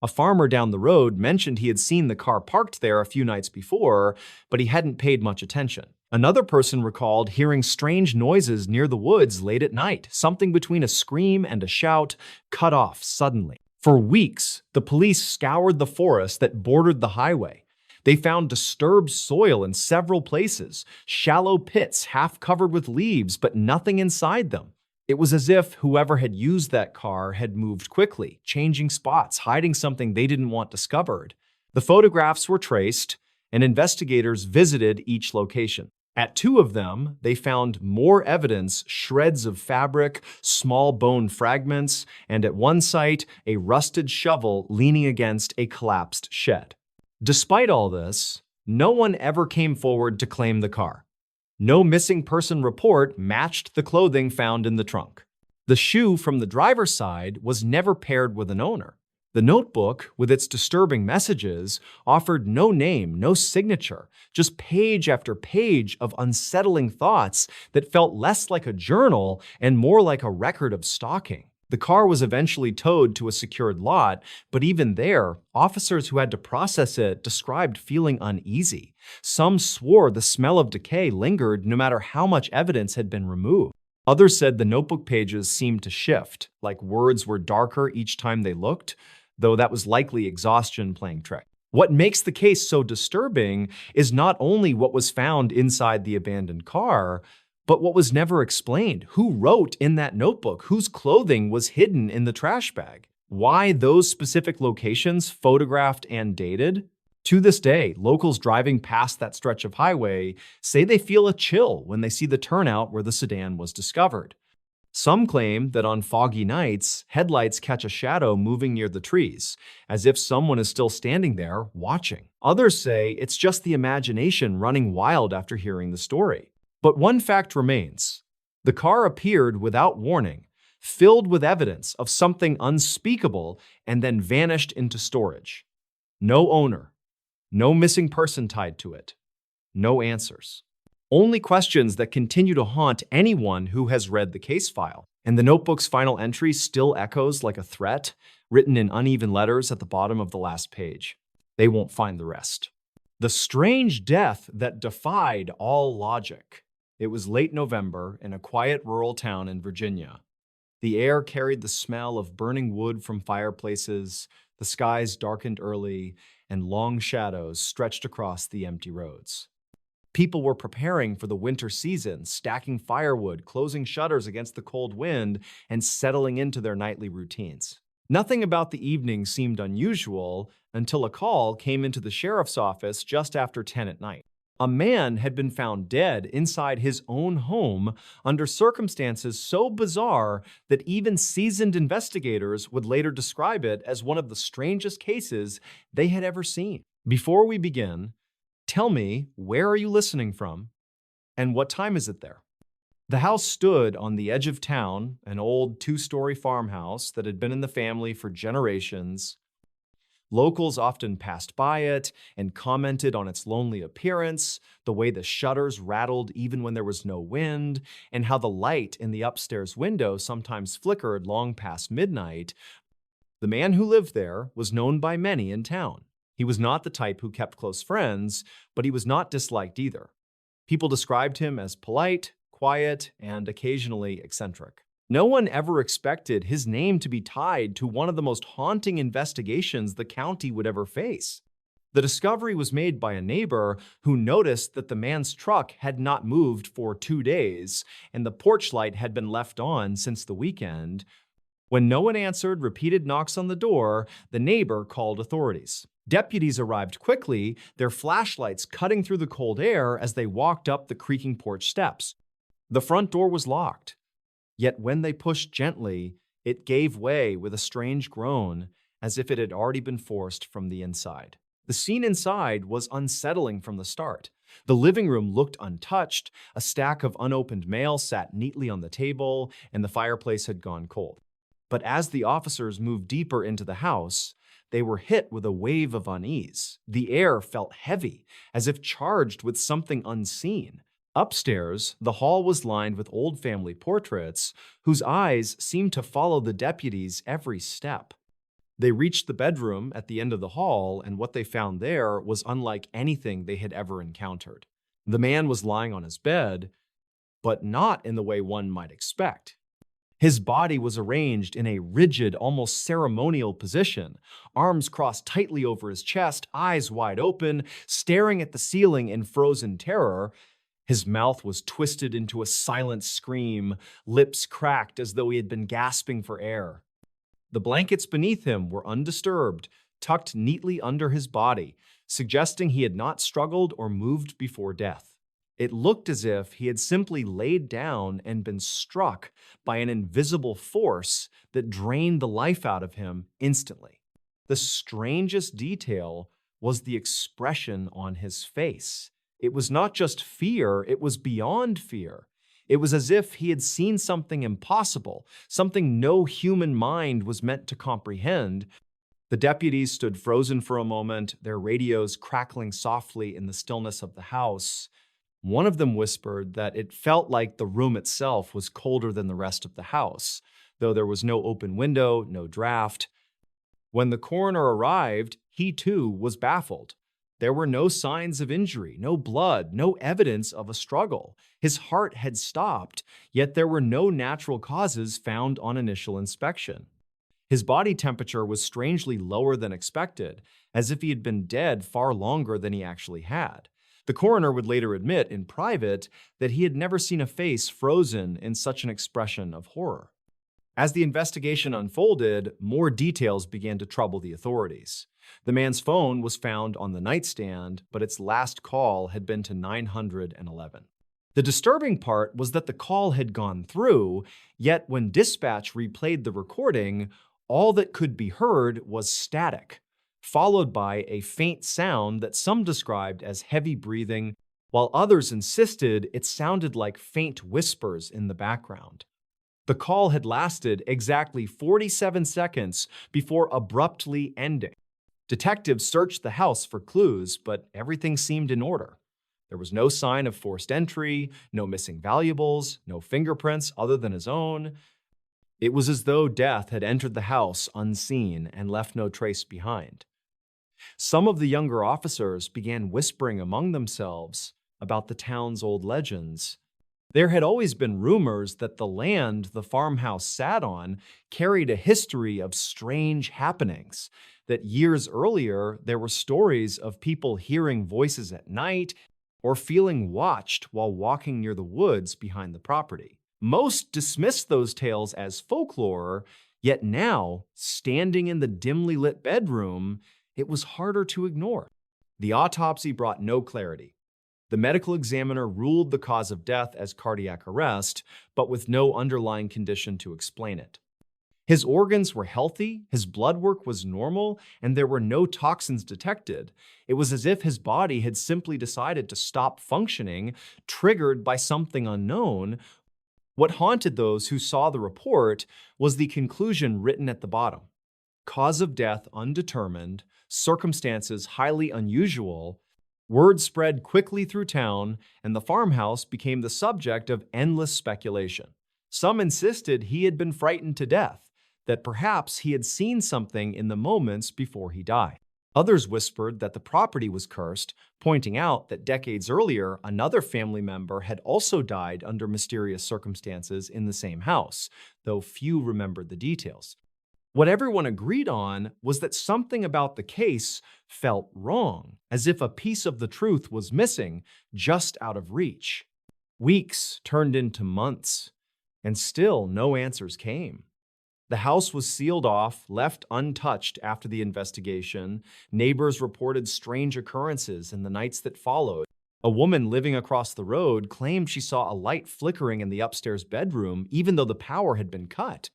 A farmer down the road mentioned he had seen the car parked there a few nights before, but he hadn't paid much attention. Another person recalled hearing strange noises near the woods late at night, something between a scream and a shout, cut off suddenly. For weeks, the police scoured the forest that bordered the highway. They found disturbed soil in several places, shallow pits half covered with leaves, but nothing inside them. It was as if whoever had used that car had moved quickly, changing spots, hiding something they didn't want discovered. The photographs were traced, and investigators visited each location. At two of them, they found more evidence, shreds of fabric, small bone fragments, and at one site, a rusted shovel leaning against a collapsed shed. Despite all this, no one ever came forward to claim the car. No missing person report matched the clothing found in the trunk. The shoe from the driver's side was never paired with an owner. The notebook, with its disturbing messages, offered no name, no signature, just page after page of unsettling thoughts that felt less like a journal and more like a record of stalking. The car was eventually towed to a secured lot, but even there, officers who had to process it described feeling uneasy. Some swore the smell of decay lingered no matter how much evidence had been removed. Others said the notebook pages seemed to shift, like words were darker each time they looked, though that was likely exhaustion playing trick. What makes the case so disturbing is not only what was found inside the abandoned car, but what was never explained. Who wrote in that notebook? Whose clothing was hidden in the trash bag? Why those specific locations, photographed and dated? To this day, locals driving past that stretch of highway say they feel a chill when they see the turnout where the sedan was discovered. Some claim that on foggy nights, headlights catch a shadow moving near the trees, as if someone is still standing there watching. Others say it's just the imagination running wild after hearing the story. But one fact remains. The car appeared without warning, filled with evidence of something unspeakable, and then vanished into storage. No owner, no missing person tied to it, no answers. Only questions that continue to haunt anyone who has read the case file. And the notebook's final entry still echoes like a threat, written in uneven letters at the bottom of the last page. They won't find the rest. The strange death that defied all logic. It was late November in a quiet rural town in Virginia. The air carried the smell of burning wood from fireplaces, the skies darkened early, and long shadows stretched across the empty roads. People were preparing for the winter season, stacking firewood, closing shutters against the cold wind, and settling into their nightly routines. Nothing about the evening seemed unusual until a call came into the sheriff's office just after 10 at night. A man had been found dead inside his own home under circumstances so bizarre that even seasoned investigators would later describe it as one of the strangest cases they had ever seen. Before we begin, tell me, where are you listening from, and what time is it there? The house stood on the edge of town, an old two-story farmhouse that had been in the family for generations. Locals often passed by it and commented on its lonely appearance, the way the shutters rattled even when there was no wind, and how the light in the upstairs window sometimes flickered long past midnight. The man who lived there was known by many in town. He was not the type who kept close friends, but he was not disliked either. People described him as polite, quiet, and occasionally eccentric. No one ever expected his name to be tied to one of the most haunting investigations the county would ever face. The discovery was made by a neighbor who noticed that the man's truck had not moved for 2 days, and the porch light had been left on since the weekend. When no one answered repeated knocks on the door, the neighbor called authorities. Deputies arrived quickly, their flashlights cutting through the cold air as they walked up the creaking porch steps. The front door was locked. Yet when they pushed gently, it gave way with a strange groan, as if it had already been forced from the inside. The scene inside was unsettling from the start. The living room looked untouched, a stack of unopened mail sat neatly on the table, and the fireplace had gone cold. But as the officers moved deeper into the house, they were hit with a wave of unease. The air felt heavy, as if charged with something unseen. Upstairs, the hall was lined with old family portraits whose eyes seemed to follow the deputies' every step. They reached the bedroom at the end of the hall, and what they found there was unlike anything they had ever encountered. The man was lying on his bed, but not in the way one might expect. His body was arranged in a rigid, almost ceremonial position, arms crossed tightly over his chest, eyes wide open, staring at the ceiling in frozen terror. His mouth was twisted into a silent scream, lips cracked as though he had been gasping for air. The blankets beneath him were undisturbed, tucked neatly under his body, suggesting he had not struggled or moved before death. It looked as if he had simply laid down and been struck by an invisible force that drained the life out of him instantly. The strangest detail was the expression on his face. It was not just fear, it was beyond fear. It was as if he had seen something impossible, something no human mind was meant to comprehend. The deputies stood frozen for a moment, their radios crackling softly in the stillness of the house. One of them whispered that it felt like the room itself was colder than the rest of the house, though there was no open window, no draft. When the coroner arrived, he too was baffled. There were no signs of injury, no blood, no evidence of a struggle. His heart had stopped, yet there were no natural causes found on initial inspection. His body temperature was strangely lower than expected, as if he had been dead far longer than he actually had. The coroner would later admit in private that he had never seen a face frozen in such an expression of horror. As the investigation unfolded, more details began to trouble the authorities. The man's phone was found on the nightstand, but its last call had been to 911. The disturbing part was that the call had gone through, yet when dispatch replayed the recording, all that could be heard was static, followed by a faint sound that some described as heavy breathing, while others insisted it sounded like faint whispers in the background. The call had lasted exactly 47 seconds before abruptly ending. Detectives searched the house for clues, but everything seemed in order. There was no sign of forced entry, no missing valuables, no fingerprints other than his own. It was as though death had entered the house unseen and left no trace behind. Some of the younger officers began whispering among themselves about the town's old legends. There had always been rumors that the land the farmhouse sat on carried a history of strange happenings, that years earlier there were stories of people hearing voices at night or feeling watched while walking near the woods behind the property. Most dismissed those tales as folklore, yet now, standing in the dimly lit bedroom, it was harder to ignore. The autopsy brought no clarity. The medical examiner ruled the cause of death as cardiac arrest, but with no underlying condition to explain it. His organs were healthy, his blood work was normal, and there were no toxins detected. It was as if his body had simply decided to stop functioning, triggered by something unknown. What haunted those who saw the report was the conclusion written at the bottom. Cause of death undetermined, circumstances highly unusual. Word spread quickly through town, and the farmhouse became the subject of endless speculation. Some insisted he had been frightened to death, that perhaps he had seen something in the moments before he died. Others whispered that the property was cursed, pointing out that decades earlier, another family member had also died under mysterious circumstances in the same house, though few remembered the details. What everyone agreed on was that something about the case felt wrong, as if a piece of the truth was missing, just out of reach. Weeks turned into months, and still no answers came. The house was sealed off, left untouched after the investigation. Neighbors reported strange occurrences in the nights that followed. A woman living across the road claimed she saw a light flickering in the upstairs bedroom, even though the power had been cut.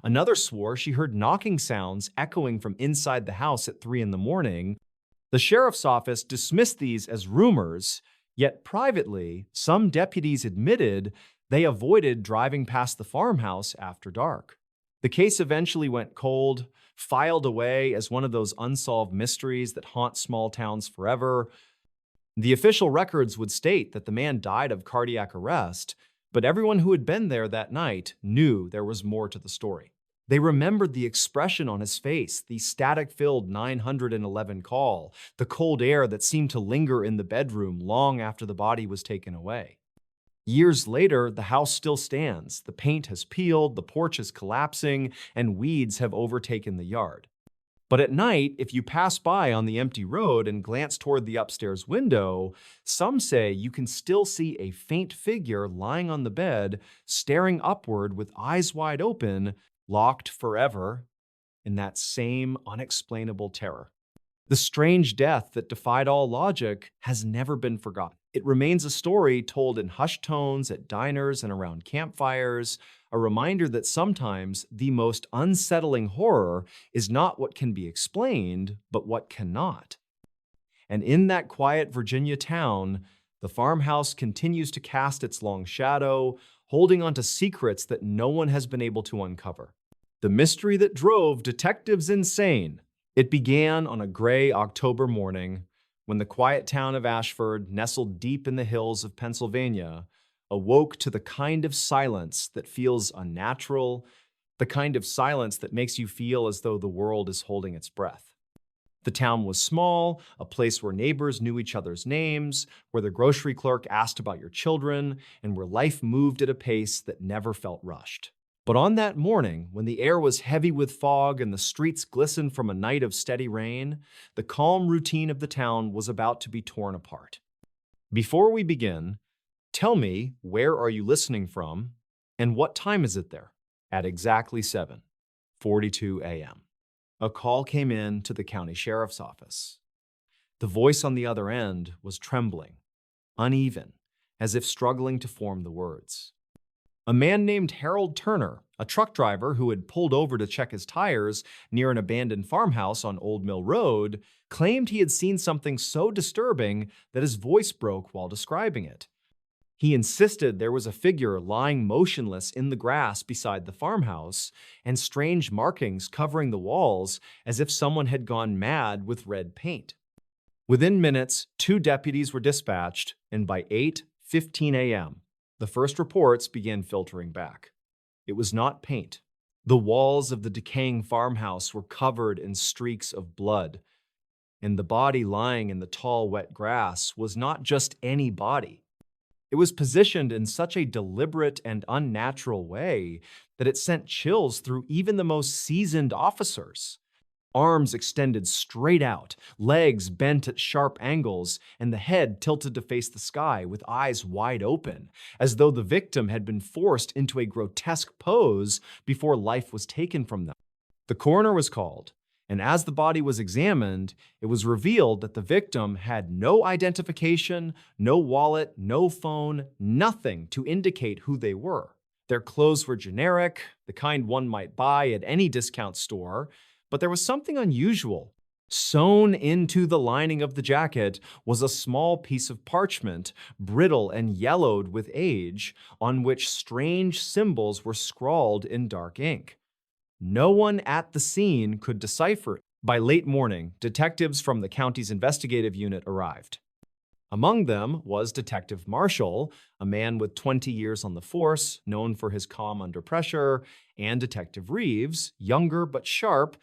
Another swore she heard knocking sounds echoing from inside the house at 3 a.m. The sheriff's office dismissed these as rumors, yet privately, some deputies admitted they avoided driving past the farmhouse after dark. The case eventually went cold, filed away as one of those unsolved mysteries that haunt small towns forever. The official records would state that the man died of cardiac arrest, but everyone who had been there that night knew there was more to the story. They remembered the expression on his face, the static-filled 911 call, the cold air that seemed to linger in the bedroom long after the body was taken away. Years later, the house still stands. The paint has peeled, the porch is collapsing, and weeds have overtaken the yard. But at night, if you pass by on the empty road and glance toward the upstairs window, some say you can still see a faint figure lying on the bed, staring upward with eyes wide open, locked forever in that same unexplainable terror. The strange death that defied all logic has never been forgotten. It remains a story told in hushed tones at diners and around campfires, a reminder that sometimes the most unsettling horror is not what can be explained, but what cannot. And in that quiet Virginia town, the farmhouse continues to cast its long shadow, holding on to secrets that no one has been able to uncover. The mystery that drove detectives insane. It began on a gray October morning when the quiet town of Ashford, nestled deep in the hills of Pennsylvania, awoke to the kind of silence that feels unnatural, the kind of silence that makes you feel as though the world is holding its breath. The town was small, a place where neighbors knew each other's names, where the grocery clerk asked about your children, and where life moved at a pace that never felt rushed. But on that morning, when the air was heavy with fog and the streets glistened from a night of steady rain, the calm routine of the town was about to be torn apart. Before we begin, tell me, where are you listening from, and what time is it there? At exactly 7:42 a.m. A call came in to the county sheriff's office. The voice on the other end was trembling, uneven, as if struggling to form the words. A man named Harold Turner, a truck driver who had pulled over to check his tires near an abandoned farmhouse on Old Mill Road, claimed he had seen something so disturbing that his voice broke while describing it. He insisted there was a figure lying motionless in the grass beside the farmhouse, and strange markings covering the walls as if someone had gone mad with red paint. Within minutes, 2 deputies were dispatched, and by 8:15 a.m., the first reports began filtering back. It was not paint. The walls of the decaying farmhouse were covered in streaks of blood, and the body lying in the tall, wet grass was not just any body. It was positioned in such a deliberate and unnatural way that it sent chills through even the most seasoned officers. Arms extended straight out, legs bent at sharp angles, and the head tilted to face the sky with eyes wide open, as though the victim had been forced into a grotesque pose before life was taken from them. The coroner was called, and as the body was examined, it was revealed that the victim had no identification, no wallet, no phone, nothing to indicate who they were. Their clothes were generic, the kind one might buy at any discount store, but there was something unusual. Sewn into the lining of the jacket was a small piece of parchment, brittle and yellowed with age, on which strange symbols were scrawled in dark ink. No one at the scene could decipher it. By late morning, detectives from the county's investigative unit arrived. Among them was Detective Marshall, a man with 20 years on the force, known for his calm under pressure, and Detective Reeves, younger but sharp,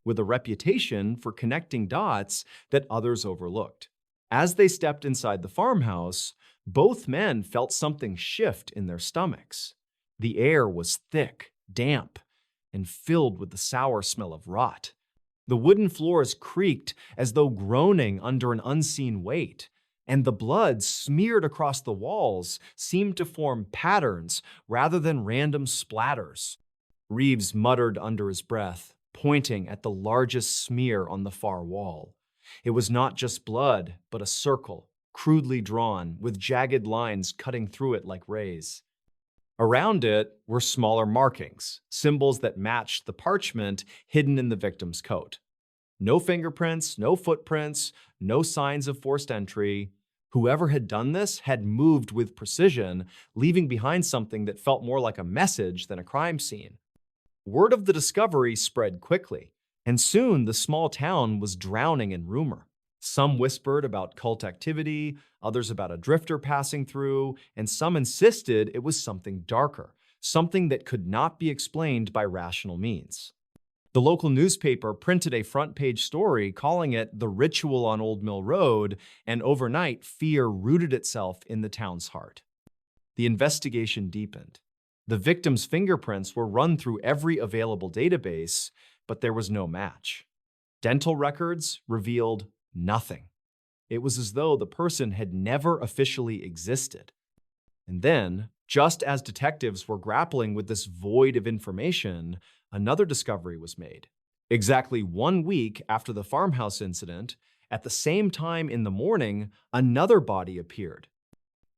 with a reputation for connecting dots that others overlooked. As they stepped inside the farmhouse, both men felt something shift in their stomachs. The air was thick, damp, and filled with the sour smell of rot. The wooden floors creaked as though groaning under an unseen weight, and the blood smeared across the walls seemed to form patterns rather than random splatters. Reeves muttered under his breath, pointing at the largest smear on the far wall. It was not just blood, but a circle, crudely drawn, with jagged lines cutting through it like rays. Around it were smaller markings, symbols that matched the parchment hidden in the victim's coat. No fingerprints, no footprints, no signs of forced entry. Whoever had done this had moved with precision, leaving behind something that felt more like a message than a crime scene. Word of the discovery spread quickly, and soon the small town was drowning in rumor. Some whispered about cult activity, others about a drifter passing through, and some insisted it was something darker, something that could not be explained by rational means. The local newspaper printed a front-page story calling it "The Ritual on Old Mill Road," and overnight, fear rooted itself in the town's heart. The investigation deepened. The victims' fingerprints were run through every available database, but there was no match. Dental records revealed nothing. It was as though the person had never officially existed. And then, just as detectives were grappling with this void of information, another discovery was made. Exactly 1 week after the farmhouse incident, at the same time in the morning, another body appeared.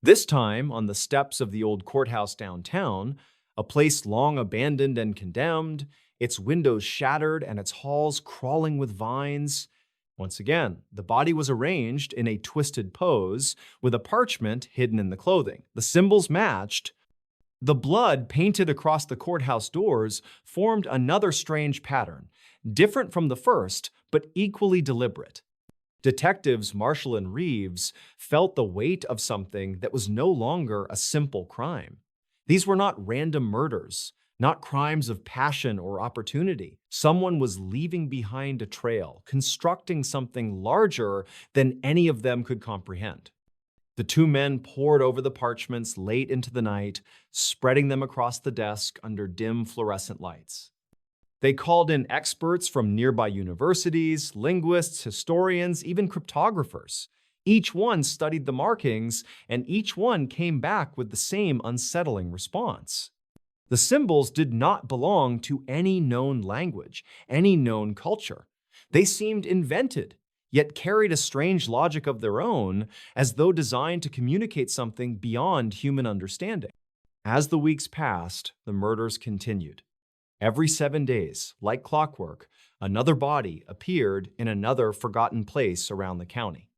This time on the steps of the old courthouse downtown, a place long abandoned and condemned, its windows shattered and its halls crawling with vines. Once again, the body was arranged in a twisted pose with a parchment hidden in the clothing. The symbols matched. The blood painted across the courthouse doors formed another strange pattern, different from the first, but equally deliberate. Detectives Marshall and Reeves felt the weight of something that was no longer a simple crime. These were not random murders, not crimes of passion or opportunity. Someone was leaving behind a trail, constructing something larger than any of them could comprehend. The two men pored over the parchments late into the night, spreading them across the desk under dim fluorescent lights. They called in experts from nearby universities, linguists, historians, even cryptographers. Each one studied the markings, and each one came back with the same unsettling response. The symbols did not belong to any known language, any known culture. They seemed invented, yet carried a strange logic of their own, as though designed to communicate something beyond human understanding. As the weeks passed, the murders continued. Every 7 days, like clockwork, another body appeared in another forgotten place around the county.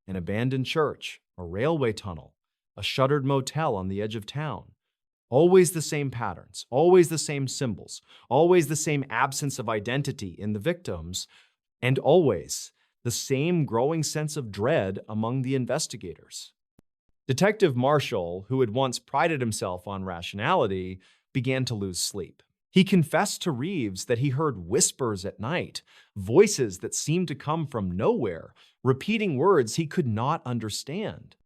An abandoned church, a railway tunnel, a shuttered motel on the edge of town. Always the same patterns, always the same symbols, always the same absence of identity in the victims, and always the same growing sense of dread among the investigators. Detective Marshall, who had once prided himself on rationality, began to lose sleep. He confessed to Reeves that he heard whispers at night, voices that seemed to come from nowhere, repeating words he could not understand.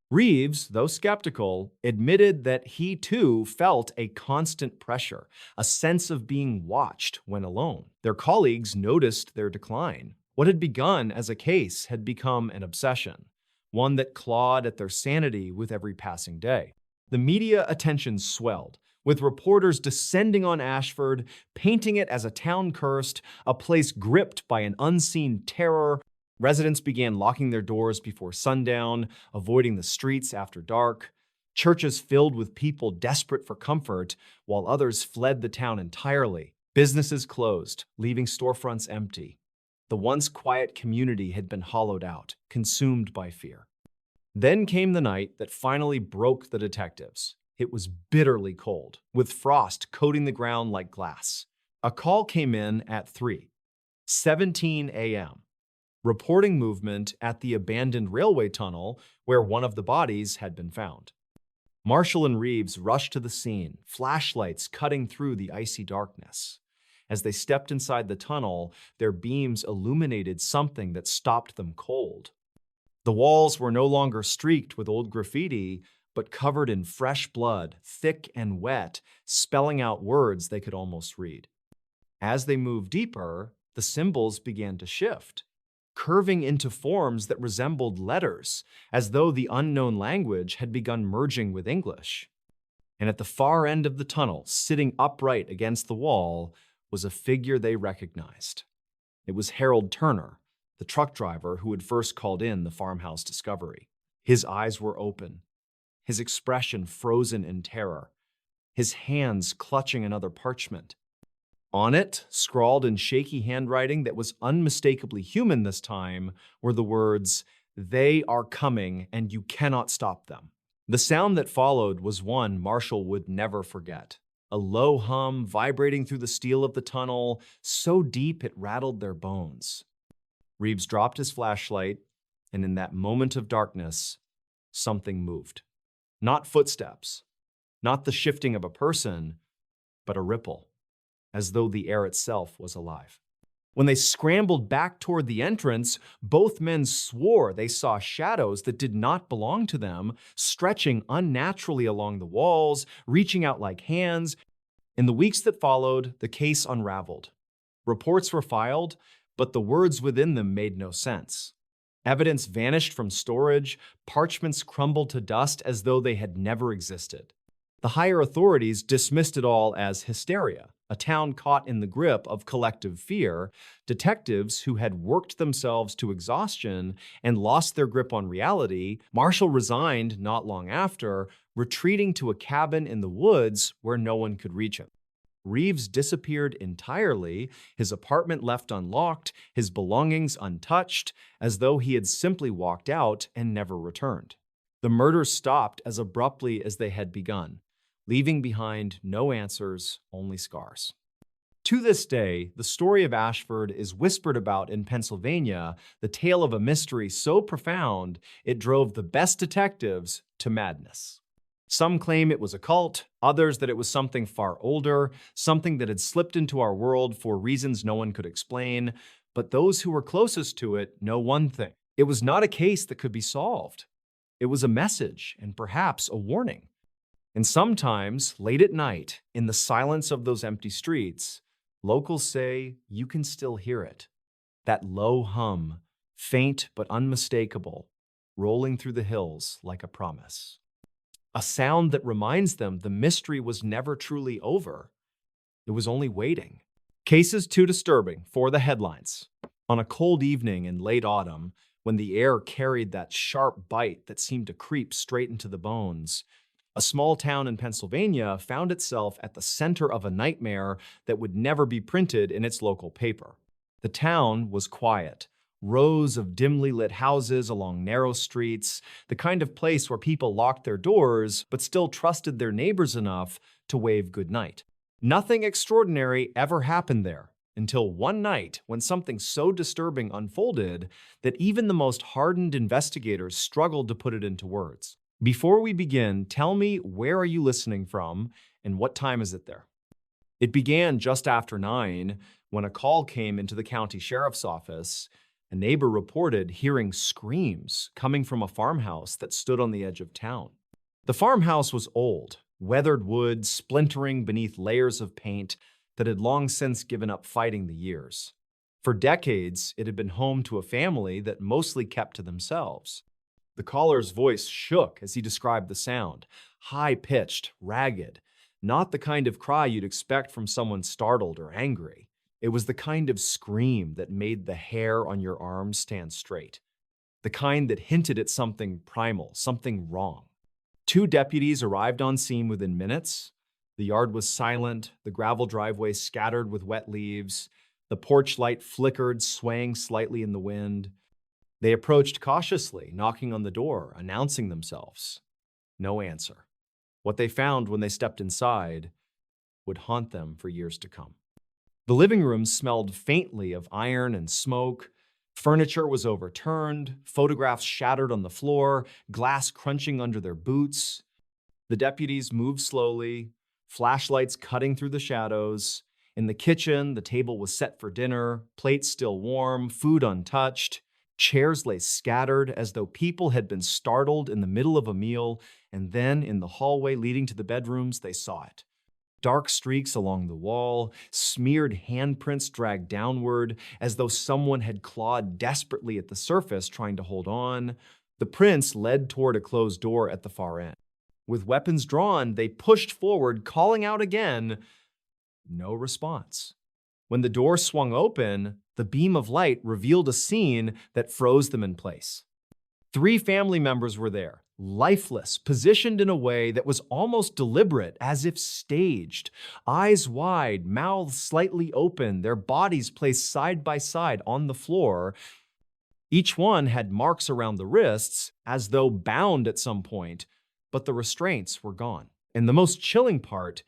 Reeves, though skeptical, admitted that he too felt a constant pressure, a sense of being watched when alone. Their colleagues noticed their decline. What had begun as a case had become an obsession, one that clawed at their sanity with every passing day. The media attention swelled, with reporters descending on Ashford, painting it as a town cursed, a place gripped by an unseen terror. Residents began locking their doors before sundown, avoiding the streets after dark. Churches filled with people desperate for comfort, while others fled the town entirely. Businesses closed, leaving storefronts empty. The once quiet community had been hollowed out, consumed by fear. Then came the night that finally broke the detectives. It was bitterly cold, with frost coating the ground like glass. A call came in at 3:17 a.m., reporting movement at the abandoned railway tunnel where one of the bodies had been found. Marshall and Reeves rushed to the scene, flashlights cutting through the icy darkness. As they stepped inside the tunnel, their beams illuminated something that stopped them cold. The walls were no longer streaked with old graffiti, but covered in fresh blood, thick and wet, spelling out words they could almost read. As they moved deeper, the symbols began to shift, curving into forms that resembled letters, as though the unknown language had begun merging with English. And at the far end of the tunnel, sitting upright against the wall, was a figure they recognized. It was Harold Turner, the truck driver who had first called in the farmhouse discovery. His eyes were open, his expression frozen in terror, his hands clutching another parchment. On it, scrawled in shaky handwriting that was unmistakably human this time, were the words, "They are coming and you cannot stop them." The sound that followed was one Marshall would never forget. a low hum vibrating through the steel of the tunnel, so deep it rattled their bones. Reeves dropped his flashlight, and in that moment of darkness, something moved. Not footsteps, not the shifting of a person, but a ripple, as though the air itself was alive. When they scrambled back toward the entrance, both men swore they saw shadows that did not belong to them, stretching unnaturally along the walls, reaching out like hands. In the weeks that followed, the case unraveled. Reports were filed, but the words within them made no sense. Evidence vanished from storage, parchments crumbled to dust as though they had never existed. The higher authorities dismissed it all as hysteria, a town caught in the grip of collective fear. Detectives who had worked themselves to exhaustion and lost their grip on reality. Marshall resigned not long after, retreating to a cabin in the woods where no one could reach him. Reeves disappeared entirely, his apartment left unlocked, his belongings untouched, as though he had simply walked out and never returned. The murders stopped as abruptly as they had begun, leaving behind no answers, only scars. To this day, the story of Ashford is whispered about in Pennsylvania, the tale of a mystery so profound it drove the best detectives to madness. Some claim it was a cult, others that it was something far older, something that had slipped into our world for reasons no one could explain. But those who were closest to it know one thing: it was not a case that could be solved. It was a message and perhaps a warning. And sometimes, late at night, in the silence of those empty streets, locals say you can still hear it. That low hum, faint but unmistakable, rolling through the hills like a promise. A sound that reminds them the mystery was never truly over. It was only waiting. Cases too disturbing for the headlines. On a cold evening in late autumn, when the air carried that sharp bite that seemed to creep straight into the bones, a small town in Pennsylvania found itself at the center of a nightmare that would never be printed in its local paper. The town was quiet. Rows of dimly lit houses along narrow streets, the kind of place where people locked their doors but still trusted their neighbors enough to wave goodnight. Nothing extraordinary ever happened there until one night when something so disturbing unfolded that even the most hardened investigators struggled to put it into words. Before we begin, tell me, where are you listening from and what time is it there? It began just after 9 when a call came into the county sheriff's office. A neighbor reported hearing screams coming from a farmhouse that stood on the edge of town. The farmhouse was old, weathered wood splintering beneath layers of paint that had long since given up fighting the years. For decades, it had been home to a family that mostly kept to themselves. The caller's voice shook as he described the sound, high-pitched, ragged, not the kind of cry you'd expect from someone startled or angry. It was the kind of scream that made the hair on your arms stand straight, the kind that hinted at something primal, something wrong. 2 deputies arrived on scene within minutes. The yard was silent, the gravel driveway scattered with wet leaves, the porch light flickered, swaying slightly in the wind. They approached cautiously, knocking on the door, announcing themselves. No answer. What they found when they stepped inside would haunt them for years to come. The living room smelled faintly of iron and smoke. Furniture was overturned, photographs shattered on the floor, glass crunching under their boots. The deputies moved slowly, flashlights cutting through the shadows. In the kitchen, the table was set for dinner, plates still warm, food untouched. Chairs lay scattered as though people had been startled in the middle of a meal, and then in the hallway leading to the bedrooms, they saw it. Dark streaks along the wall, smeared handprints dragged downward, as though someone had clawed desperately at the surface trying to hold on. The prints led toward a closed door at the far end. With weapons drawn, they pushed forward, calling out again. No response. When the door swung open, the beam of light revealed a scene that froze them in place. 3 family members were there, lifeless, positioned in a way that was almost deliberate, as if staged. Eyes wide, mouths slightly open, their bodies placed side by side on the floor. Each one had marks around the wrists, as though bound at some point, but the restraints were gone. And the most chilling part,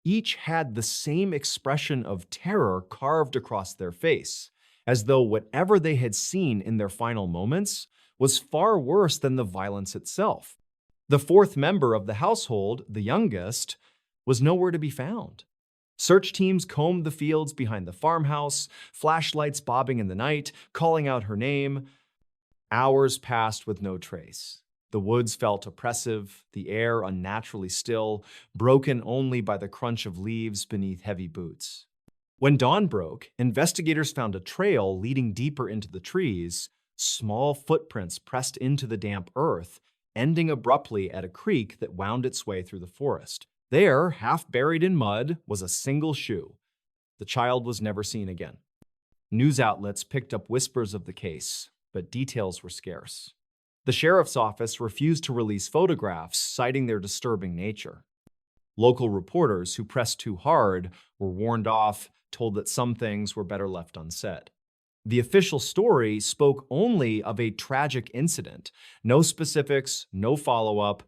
Each had the same expression of terror carved across their face, as though whatever they had seen in their final moments was far worse than the violence itself. The fourth member of the household, the youngest, was nowhere to be found. Search teams combed the fields behind the farmhouse, flashlights bobbing in the night, calling out her name. Hours passed with no trace. The woods felt oppressive, the air unnaturally still, broken only by the crunch of leaves beneath heavy boots. When dawn broke, investigators found a trail leading deeper into the trees, small footprints pressed into the damp earth, ending abruptly at a creek that wound its way through the forest. There, half buried in mud, was a single shoe. The child was never seen again. News outlets picked up whispers of the case, but details were scarce. The sheriff's office refused to release photographs, citing their disturbing nature. Local reporters who pressed too hard were warned off, told that some things were better left unsaid. The official story spoke only of a tragic incident, no specifics, no follow-up.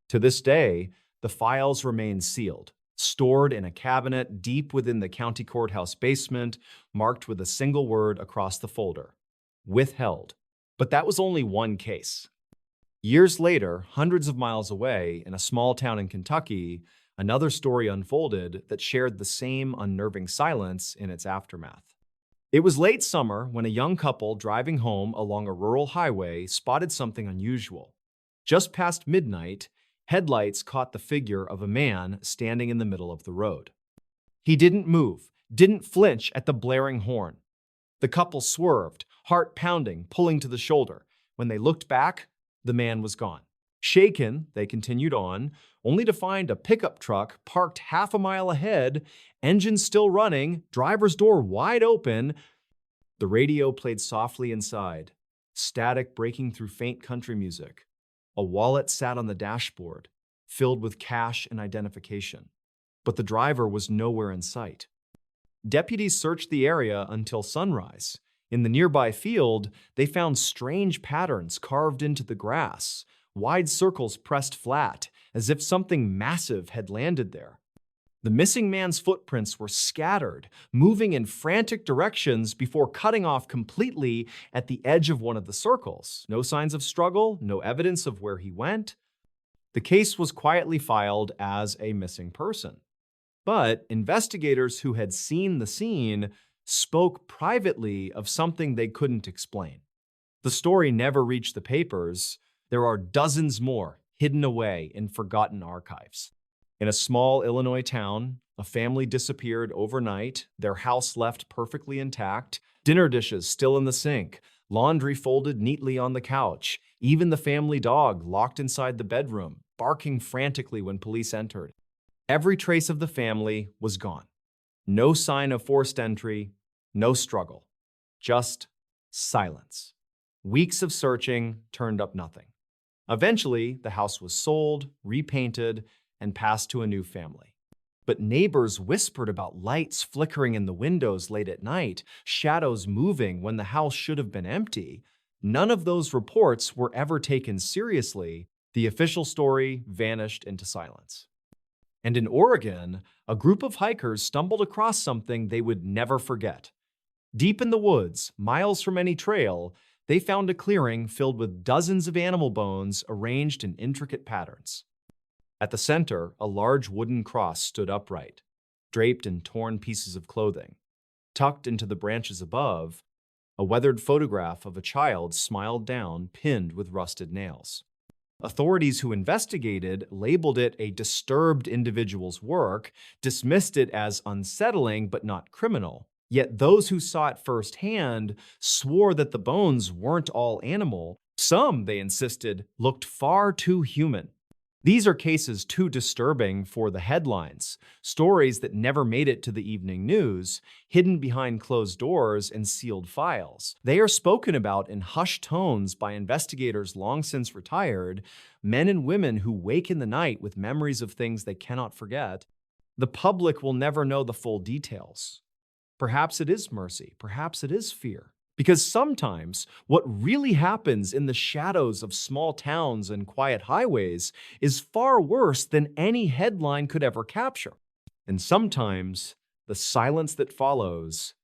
To this day, the files remain sealed, stored in a cabinet deep within the county courthouse basement, marked with a single word across the folder: withheld. But that was only one case. Years later, hundreds of miles away, in a small town in Kentucky, another story unfolded that shared the same unnerving silence in its aftermath. It was late summer when a young couple driving home along a rural highway spotted something unusual. Just past midnight, headlights caught the figure of a man standing in the middle of the road. He didn't move, didn't flinch at the blaring horn. The couple swerved, heart pounding, pulling to the shoulder. When they looked back, the man was gone. Shaken, they continued on, only to find a pickup truck parked half a mile ahead, engine still running, driver's door wide open. The radio played softly inside, static breaking through faint country music. A wallet sat on the dashboard, filled with cash and identification. But the driver was nowhere in sight. Deputies searched the area until sunrise. In the nearby field, they found strange patterns carved into the grass, wide circles pressed flat, as if something massive had landed there. The missing man's footprints were scattered, moving in frantic directions before cutting off completely at the edge of one of the circles. No signs of struggle, no evidence of where he went. The case was quietly filed as a missing person. But investigators who had seen the scene spoke privately of something they couldn't explain. The story never reached the papers. There are dozens more hidden away in forgotten archives. In a small Illinois town, a family disappeared overnight, their house left perfectly intact, dinner dishes still in the sink, laundry folded neatly on the couch, even the family dog locked inside the bedroom, barking frantically when police entered. Every trace of the family was gone. No sign of forced entry, no struggle, just silence. Weeks of searching turned up nothing. Eventually, the house was sold, repainted, and passed to a new family. But neighbors whispered about lights flickering in the windows late at night, shadows moving when the house should have been empty. None of those reports were ever taken seriously. The official story vanished into silence. And in Oregon, a group of hikers stumbled across something they would never forget. Deep in the woods, miles from any trail, they found a clearing filled with dozens of animal bones arranged in intricate patterns. At the center, a large wooden cross stood upright, draped in torn pieces of clothing. Tucked into the branches above, a weathered photograph of a child smiled down, pinned with rusted nails. Authorities who investigated labeled it a disturbed individual's work, dismissed it as unsettling but not criminal. Yet those who saw it firsthand swore that the bones weren't all animal. Some, they insisted, looked far too human. These are cases too disturbing for the headlines, stories that never made it to the evening news, hidden behind closed doors and sealed files. They are spoken about in hushed tones by investigators long since retired, men and women who wake in the night with memories of things they cannot forget. The public will never know the full details. Perhaps it is mercy, perhaps it is fear. Because sometimes what really happens in the shadows of small towns and quiet highways is far worse than any headline could ever capture. And sometimes the silence that follows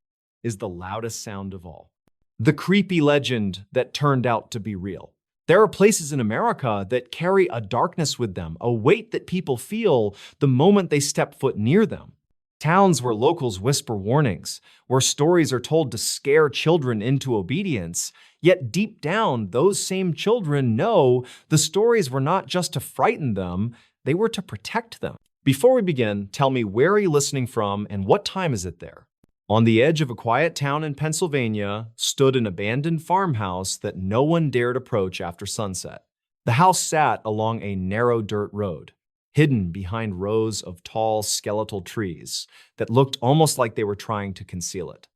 is the loudest sound of all. The creepy legend that turned out to be real. There are places in America that carry a darkness with them, a weight that people feel the moment they step foot near them. Towns where locals whisper warnings, where stories are told to scare children into obedience, yet deep down, those same children know the stories were not just to frighten them, they were to protect them. Before we begin, tell me, where are you listening from and what time is it there? On the edge of a quiet town in Pennsylvania stood an abandoned farmhouse that no one dared approach after sunset. The house sat along a narrow dirt road, hidden behind rows of tall skeletal trees that looked almost like they were trying to conceal it.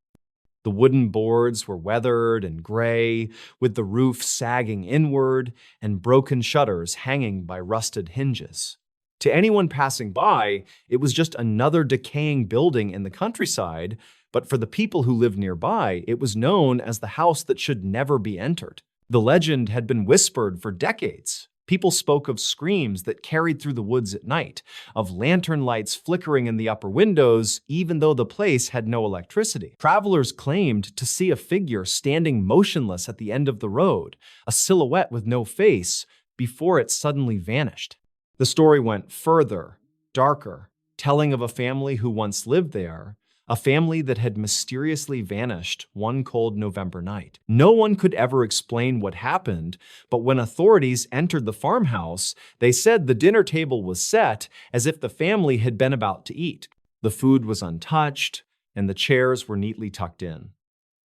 The wooden boards were weathered and gray, with the roof sagging inward and broken shutters hanging by rusted hinges. To anyone passing by, it was just another decaying building in the countryside, but for the people who lived nearby, it was known as the house that should never be entered. The legend had been whispered for decades. People spoke of screams that carried through the woods at night, of lantern lights flickering in the upper windows, even though the place had no electricity. Travelers claimed to see a figure standing motionless at the end of the road, a silhouette with no face, before it suddenly vanished. The story went further, darker, telling of a family who once lived there, a family that had mysteriously vanished one cold November night. No one could ever explain what happened, but when authorities entered the farmhouse, they said the dinner table was set as if the family had been about to eat. The food was untouched, and the chairs were neatly tucked in.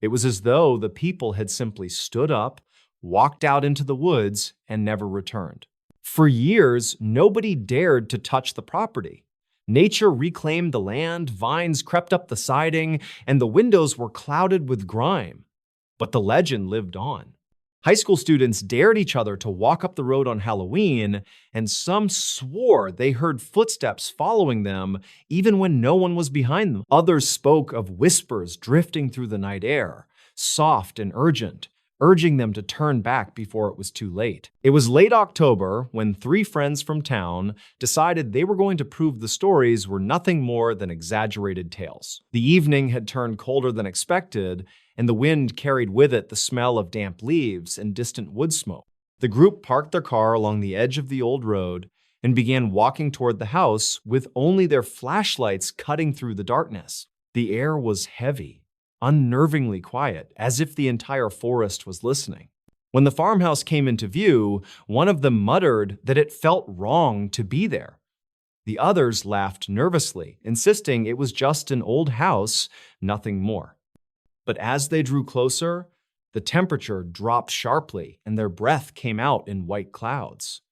It was as though the people had simply stood up, walked out into the woods, and never returned. For years, nobody dared to touch the property. Nature reclaimed the land, vines crept up the siding, and the windows were clouded with grime. But the legend lived on. High school students dared each other to walk up the road on Halloween, and some swore they heard footsteps following them even when no one was behind them. Others spoke of whispers drifting through the night air, soft and urgent, urging them to turn back before it was too late. It was late October when three friends from town decided they were going to prove the stories were nothing more than exaggerated tales. The evening had turned colder than expected, and the wind carried with it the smell of damp leaves and distant wood smoke. The group parked their car along the edge of the old road and began walking toward the house with only their flashlights cutting through the darkness. The air was heavy, unnervingly quiet, as if the entire forest was listening. When the farmhouse came into view, one of them muttered that it felt wrong to be there. The others laughed nervously, insisting it was just an old house, nothing more. But as they drew closer, the temperature dropped sharply and their breath came out in white clouds.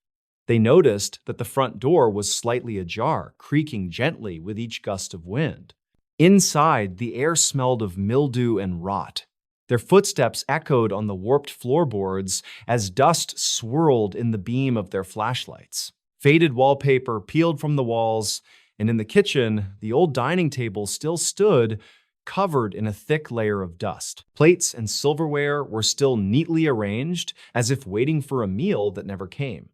They noticed that the front door was slightly ajar, creaking gently with each gust of wind. Inside, the air smelled of mildew and rot. Their footsteps echoed on the warped floorboards as dust swirled in the beam of their flashlights. Faded wallpaper peeled from the walls, and in the kitchen, the old dining table still stood, covered in a thick layer of dust. Plates and silverware were still neatly arranged, as if waiting for a meal that never came.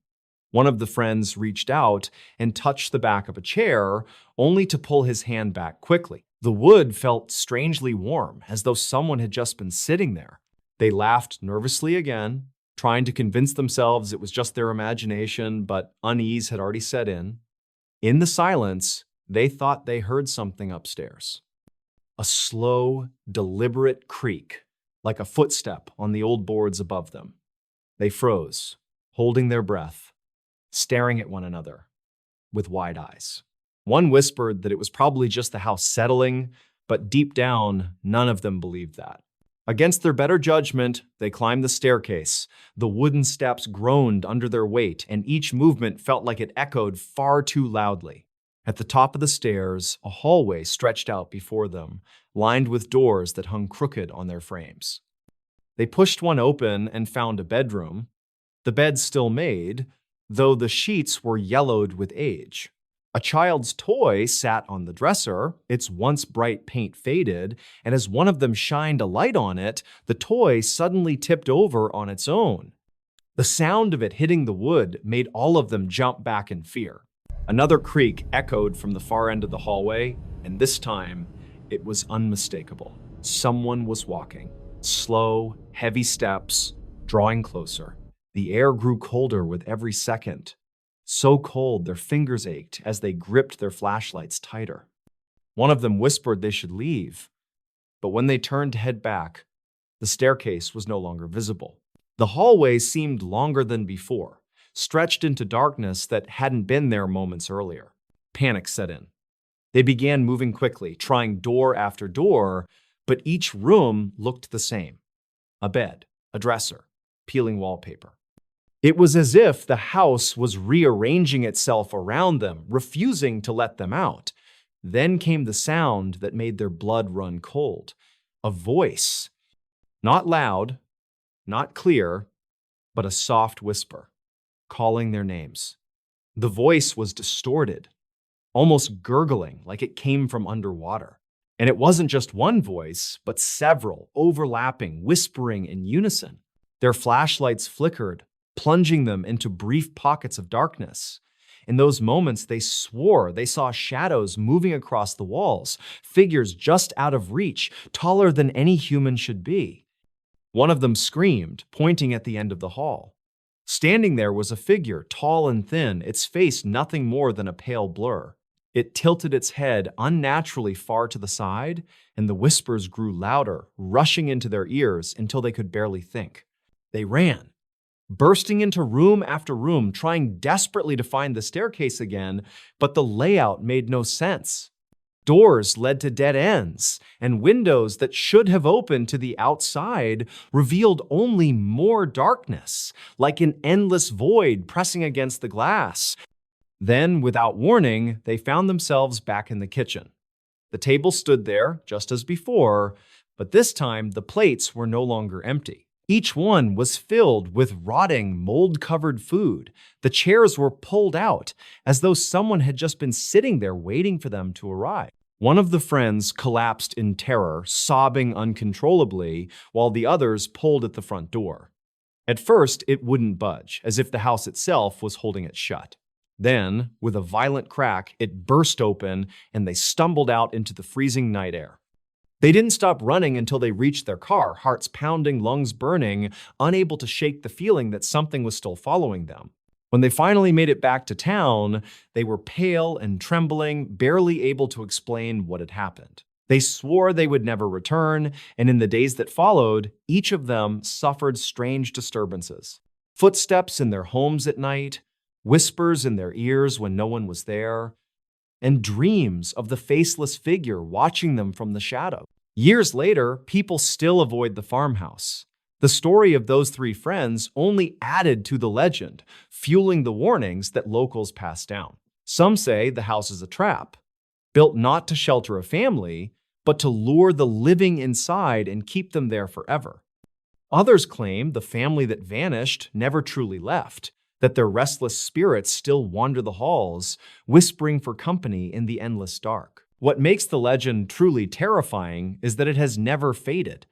One of the friends reached out and touched the back of a chair, only to pull his hand back quickly. The wood felt strangely warm, as though someone had just been sitting there. They laughed nervously again, trying to convince themselves it was just their imagination, but unease had already set in. In the silence, they thought they heard something upstairs. A slow, deliberate creak, like a footstep on the old boards above them. They froze, holding their breath, staring at one another with wide eyes. One whispered that it was probably just the house settling, but deep down, none of them believed that. Against their better judgment, they climbed the staircase. The wooden steps groaned under their weight, and each movement felt like it echoed far too loudly. At the top of the stairs, a hallway stretched out before them, lined with doors that hung crooked on their frames. They pushed one open and found a bedroom. The bed still made, though the sheets were yellowed with age. A child's toy sat on the dresser, its once bright paint faded, and as one of them shined a light on it, the toy suddenly tipped over on its own. The sound of it hitting the wood made all of them jump back in fear. Another creak echoed from the far end of the hallway, and this time, it was unmistakable. Someone was walking. Slow, heavy steps, drawing closer. The air grew colder with every second. So cold, their fingers ached as they gripped their flashlights tighter. One of them whispered they should leave, but when they turned to head back, the staircase was no longer visible. The hallway seemed longer than before, stretched into darkness that hadn't been there moments earlier. Panic set in. They began moving quickly, trying door after door, but each room looked the same. A bed, a dresser, peeling wallpaper. It was as if the house was rearranging itself around them, refusing to let them out. Then came the sound that made their blood run cold. A voice. Not loud, not clear, but a soft whisper, calling their names. The voice was distorted, almost gurgling like it came from underwater. And it wasn't just one voice, but several, overlapping, whispering in unison. Their flashlights flickered, plunging them into brief pockets of darkness. In those moments, they swore they saw shadows moving across the walls, figures just out of reach, taller than any human should be. One of them screamed, pointing at the end of the hall. Standing there was a figure, tall and thin, its face nothing more than a pale blur. It tilted its head unnaturally far to the side, and the whispers grew louder, rushing into their ears until they could barely think. They ran, bursting into room after room, trying desperately to find the staircase again, but the layout made no sense. Doors led to dead ends, and windows that should have opened to the outside revealed only more darkness, like an endless void pressing against the glass. Then, without warning, they found themselves back in the kitchen. The table stood there, just as before, but this time the plates were no longer empty. Each one was filled with rotting, mold-covered food. The chairs were pulled out, as though someone had just been sitting there waiting for them to arrive. One of the friends collapsed in terror, sobbing uncontrollably, while the others pulled at the front door. At first, it wouldn't budge, as if the house itself was holding it shut. Then, with a violent crack, it burst open, and they stumbled out into the freezing night air. They didn't stop running until they reached their car, hearts pounding, lungs burning, unable to shake the feeling that something was still following them. When they finally made it back to town, they were pale and trembling, barely able to explain what had happened. They swore they would never return, and in the days that followed, each of them suffered strange disturbances. Footsteps in their homes at night, whispers in their ears when no one was there, and dreams of the faceless figure watching them from the shadow. Years later, people still avoid the farmhouse. The story of those three friends only added to the legend, fueling the warnings that locals passed down. Some say the house is a trap, built not to shelter a family, but to lure the living inside and keep them there forever. Others claim the family that vanished never truly left, that their restless spirits still wander the halls, whispering for company in the endless dark. What makes the legend truly terrifying is that it has never faded.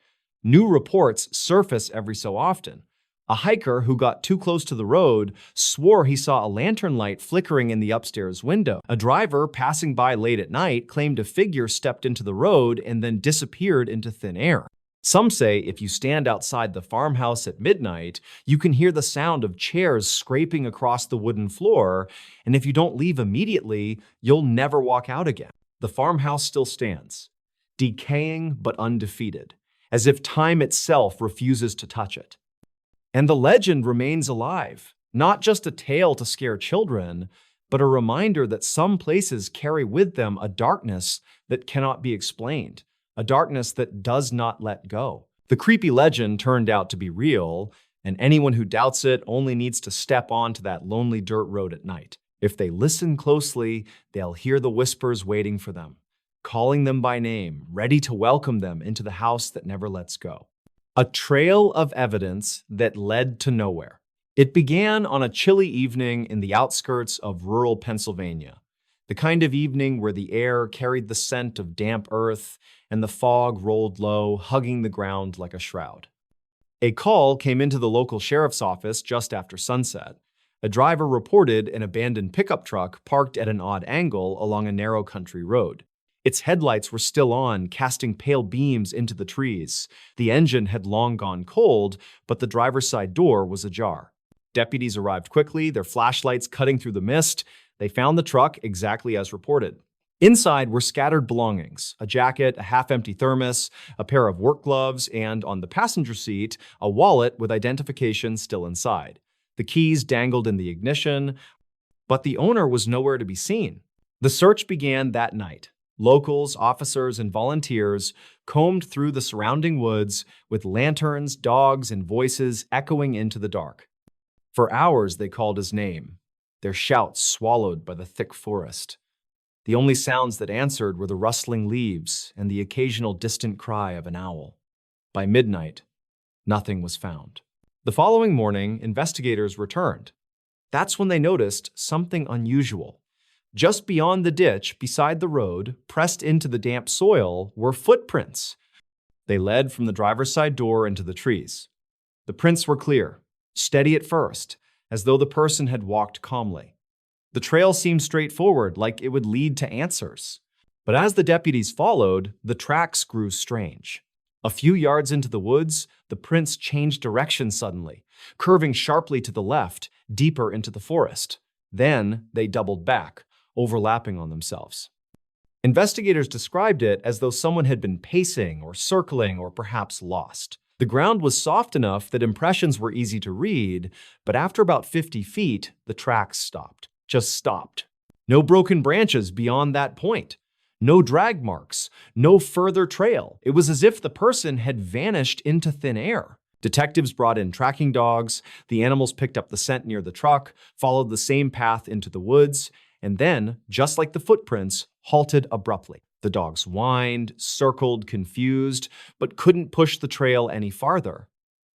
New reports surface every so often. A hiker who got too close to the road swore he saw a lantern light flickering in the upstairs window. A driver passing by late at night claimed a figure stepped into the road and then disappeared into thin air. Some say if you stand outside the farmhouse at midnight, you can hear the sound of chairs scraping across the wooden floor, and if you don't leave immediately, you'll never walk out again. The farmhouse still stands, decaying but undefeated, as if time itself refuses to touch it. And the legend remains alive, not just a tale to scare children, but a reminder that some places carry with them a darkness that cannot be explained. A darkness that does not let go. The creepy legend turned out to be real, and anyone who doubts it only needs to step onto that lonely dirt road at night. If they listen closely, they'll hear the whispers waiting for them, calling them by name, ready to welcome them into the house that never lets go. A trail of evidence that led to nowhere. It began on a chilly evening in the outskirts of rural Pennsylvania. The kind of evening where the air carried the scent of damp earth and the fog rolled low, hugging the ground like a shroud. A call came into the local sheriff's office just after sunset. A driver reported an abandoned pickup truck parked at an odd angle along a narrow country road. Its headlights were still on, casting pale beams into the trees. The engine had long gone cold, but the driver's side door was ajar. Deputies arrived quickly, their flashlights cutting through the mist. They found the truck exactly as reported. Inside were scattered belongings: a jacket, a half-empty thermos, a pair of work gloves, and on the passenger seat, a wallet with identification still inside. The keys dangled in the ignition, but the owner was nowhere to be seen. The search began that night. Locals, officers, and volunteers combed through the surrounding woods with lanterns, dogs, and voices echoing into the dark. For hours they called his name, their shouts swallowed by the thick forest. The only sounds that answered were the rustling leaves and the occasional distant cry of an owl. By midnight, nothing was found. The following morning, investigators returned. That's when they noticed something unusual. Just beyond the ditch, beside the road, pressed into the damp soil, were footprints. They led from the driver's side door into the trees. The prints were clear, steady at first, as though the person had walked calmly. The trail seemed straightforward, like it would lead to answers. But as the deputies followed, the tracks grew strange. A few yards into the woods, the prints changed direction suddenly, curving sharply to the left, deeper into the forest. Then they doubled back, overlapping on themselves. Investigators described it as though someone had been pacing or circling or perhaps lost. The ground was soft enough that impressions were easy to read, but after about 50 feet, the tracks stopped. Just stopped. No broken branches beyond that point. No drag marks. No further trail. It was as if the person had vanished into thin air. Detectives brought in tracking dogs. The animals picked up the scent near the truck, followed the same path into the woods, and then, just like the footprints, halted abruptly. The dogs whined, circled, confused, but couldn't push the trail any farther.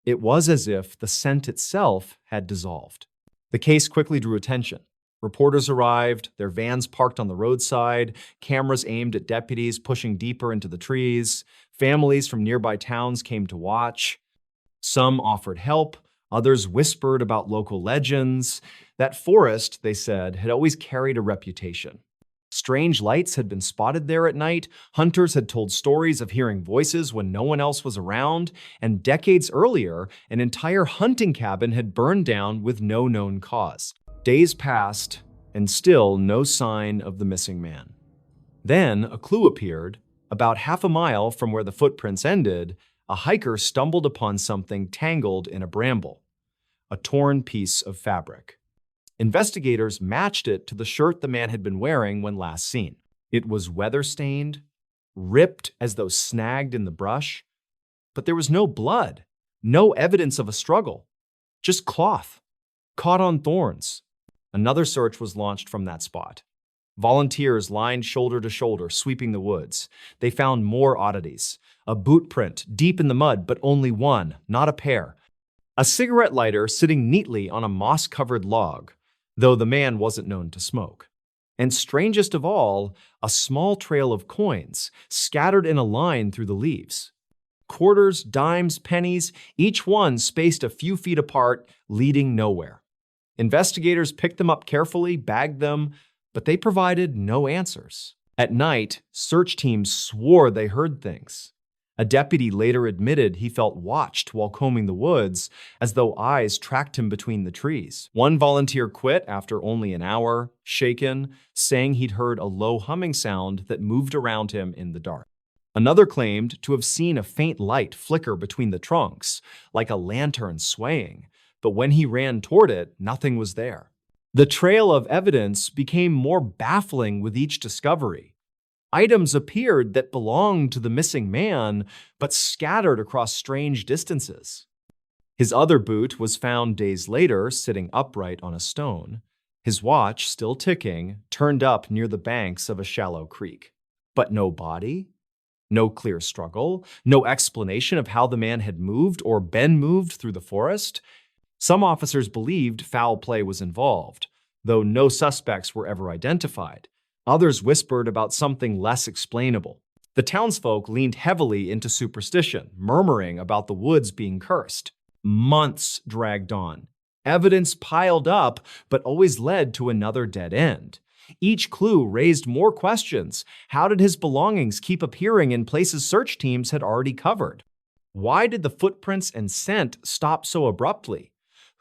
It was as if the scent itself had dissolved. The case quickly drew attention. Reporters arrived, their vans parked on the roadside, cameras aimed at deputies pushing deeper into the trees. Families from nearby towns came to watch. Some offered help, others whispered about local legends. That forest, they said, had always carried a reputation. Strange lights had been spotted there at night, hunters had told stories of hearing voices when no one else was around, and decades earlier, an entire hunting cabin had burned down with no known cause. Days passed, and still no sign of the missing man. Then a clue appeared. About half a mile from where the footprints ended, a hiker stumbled upon something tangled in a bramble, a torn piece of fabric. Investigators matched it to the shirt the man had been wearing when last seen. It was weather-stained, ripped as though snagged in the brush, but there was no blood, no evidence of a struggle, just cloth, caught on thorns. Another search was launched from that spot. Volunteers lined shoulder to shoulder, sweeping the woods. They found more oddities. A boot print deep in the mud, but only one, not a pair. A cigarette lighter sitting neatly on a moss-covered log, though the man wasn't known to smoke. And strangest of all, a small trail of coins, scattered in a line through the leaves. Quarters, dimes, pennies, each one spaced a few feet apart, leading nowhere. Investigators picked them up carefully, bagged them, but they provided no answers. At night, search teams swore they heard things. A deputy later admitted he felt watched while combing the woods, as though eyes tracked him between the trees. One volunteer quit after only an hour, shaken, saying he'd heard a low humming sound that moved around him in the dark. Another claimed to have seen a faint light flicker between the trunks, like a lantern swaying, but when he ran toward it, nothing was there. The trail of evidence became more baffling with each discovery. Items appeared that belonged to the missing man, but scattered across strange distances. His other boot was found days later, sitting upright on a stone, his watch, still ticking, turned up near the banks of a shallow creek. But no body, no clear struggle, no explanation of how the man had moved or been moved through the forest. Some officers believed foul play was involved, though no suspects were ever identified. Others whispered about something less explainable. The townsfolk leaned heavily into superstition, murmuring about the woods being cursed. Months dragged on. Evidence piled up, but always led to another dead end. Each clue raised more questions. How did his belongings keep appearing in places search teams had already covered? Why did the footprints and scent stop so abruptly?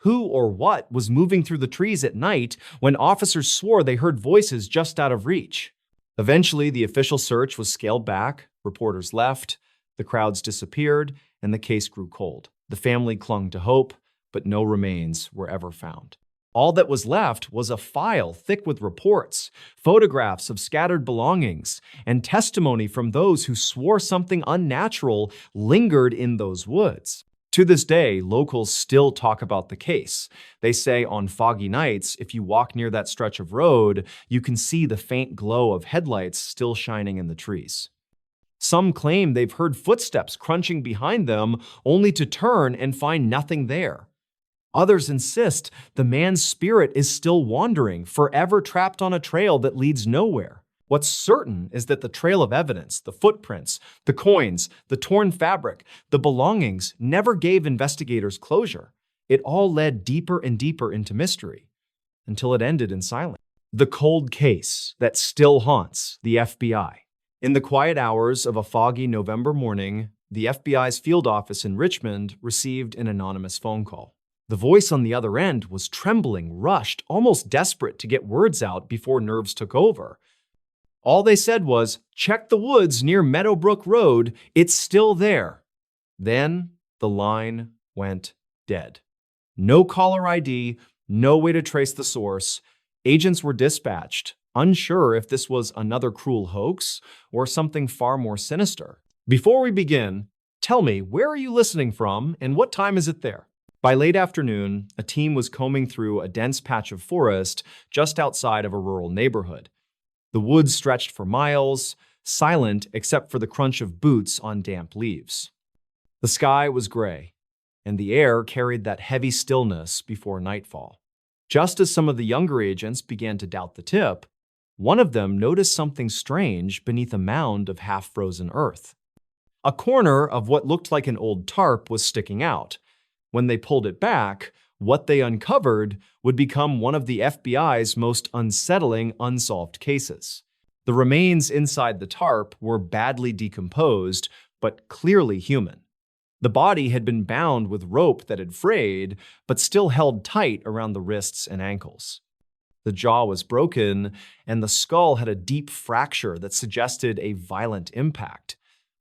Who or what was moving through the trees at night when officers swore they heard voices just out of reach? Eventually, the official search was scaled back, reporters left, the crowds disappeared, and the case grew cold. The family clung to hope, but no remains were ever found. All that was left was a file thick with reports, photographs of scattered belongings, and testimony from those who swore something unnatural lingered in those woods. To this day, locals still talk about the case. They say on foggy nights, if you walk near that stretch of road, you can see the faint glow of headlights still shining in the trees. Some claim they've heard footsteps crunching behind them, only to turn and find nothing there. Others insist the man's spirit is still wandering, forever trapped on a trail that leads nowhere. What's certain is that the trail of evidence, the footprints, the coins, the torn fabric, the belongings never gave investigators closure. It all led deeper and deeper into mystery, until it ended in silence. The cold case that still haunts the FBI. In the quiet hours of a foggy November morning, the FBI's field office in Richmond received an anonymous phone call. The voice on the other end was trembling, rushed, almost desperate to get words out before nerves took over. All they said was, "Check the woods near Meadowbrook Road, it's still there." Then the line went dead. No caller ID, no way to trace the source. Agents were dispatched, unsure if this was another cruel hoax or something far more sinister. Before we begin, tell me, where are you listening from and what time is it there? By late afternoon, a team was combing through a dense patch of forest just outside of a rural neighborhood. The woods stretched for miles, silent except for the crunch of boots on damp leaves. The sky was gray, and the air carried that heavy stillness before nightfall. Just as some of the younger agents began to doubt the tip, one of them noticed something strange beneath a mound of half-frozen earth. A corner of what looked like an old tarp was sticking out. When they pulled it back, what they uncovered would become one of the FBI's most unsettling unsolved cases. The remains inside the tarp were badly decomposed, but clearly human. The body had been bound with rope that had frayed, but still held tight around the wrists and ankles. The jaw was broken, and the skull had a deep fracture that suggested a violent impact.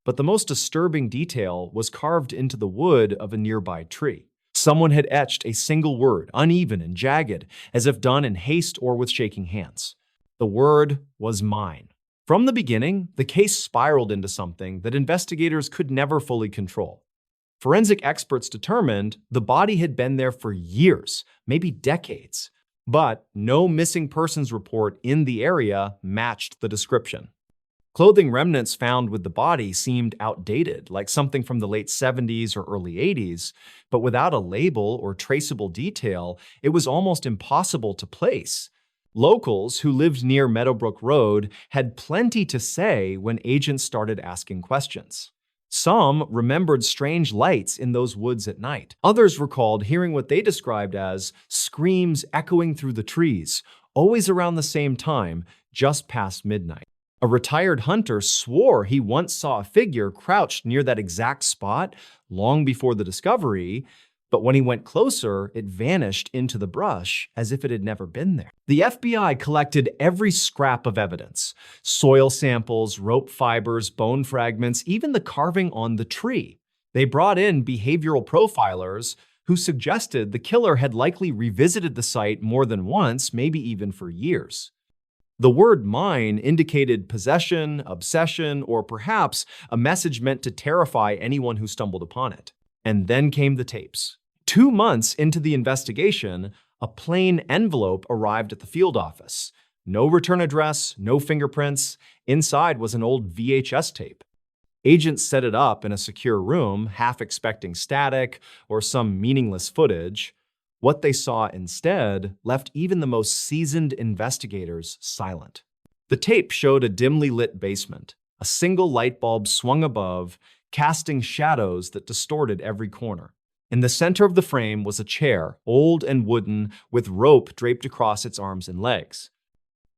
But the most disturbing detail was carved into the wood of a nearby tree. Someone had etched a single word, uneven and jagged, as if done in haste or with shaking hands. The word was mine. From the beginning, the case spiraled into something that investigators could never fully control. Forensic experts determined the body had been there for years, maybe decades, but no missing persons report in the area matched the description. Clothing remnants found with the body seemed outdated, like something from the late 70s or early 80s, but without a label or traceable detail, it was almost impossible to place. Locals who lived near Meadowbrook Road had plenty to say when agents started asking questions. Some remembered strange lights in those woods at night. Others recalled hearing what they described as screams echoing through the trees, always around the same time, just past midnight. A retired hunter swore he once saw a figure crouched near that exact spot long before the discovery, but when he went closer, it vanished into the brush as if it had never been there. The FBI collected every scrap of evidence: soil samples, rope fibers, bone fragments, even the carving on the tree. They brought in behavioral profilers who suggested the killer had likely revisited the site more than once, maybe even for years. The word mine indicated possession, obsession, or perhaps a message meant to terrify anyone who stumbled upon it. And then came the tapes. 2 months into the investigation, a plain envelope arrived at the field office. No return address, no fingerprints. Inside was an old VHS tape. Agents set it up in a secure room, half expecting static or some meaningless footage. What they saw instead left even the most seasoned investigators silent. The tape showed a dimly lit basement. A single light bulb swung above, casting shadows that distorted every corner. In the center of the frame was a chair, old and wooden, with rope draped across its arms and legs.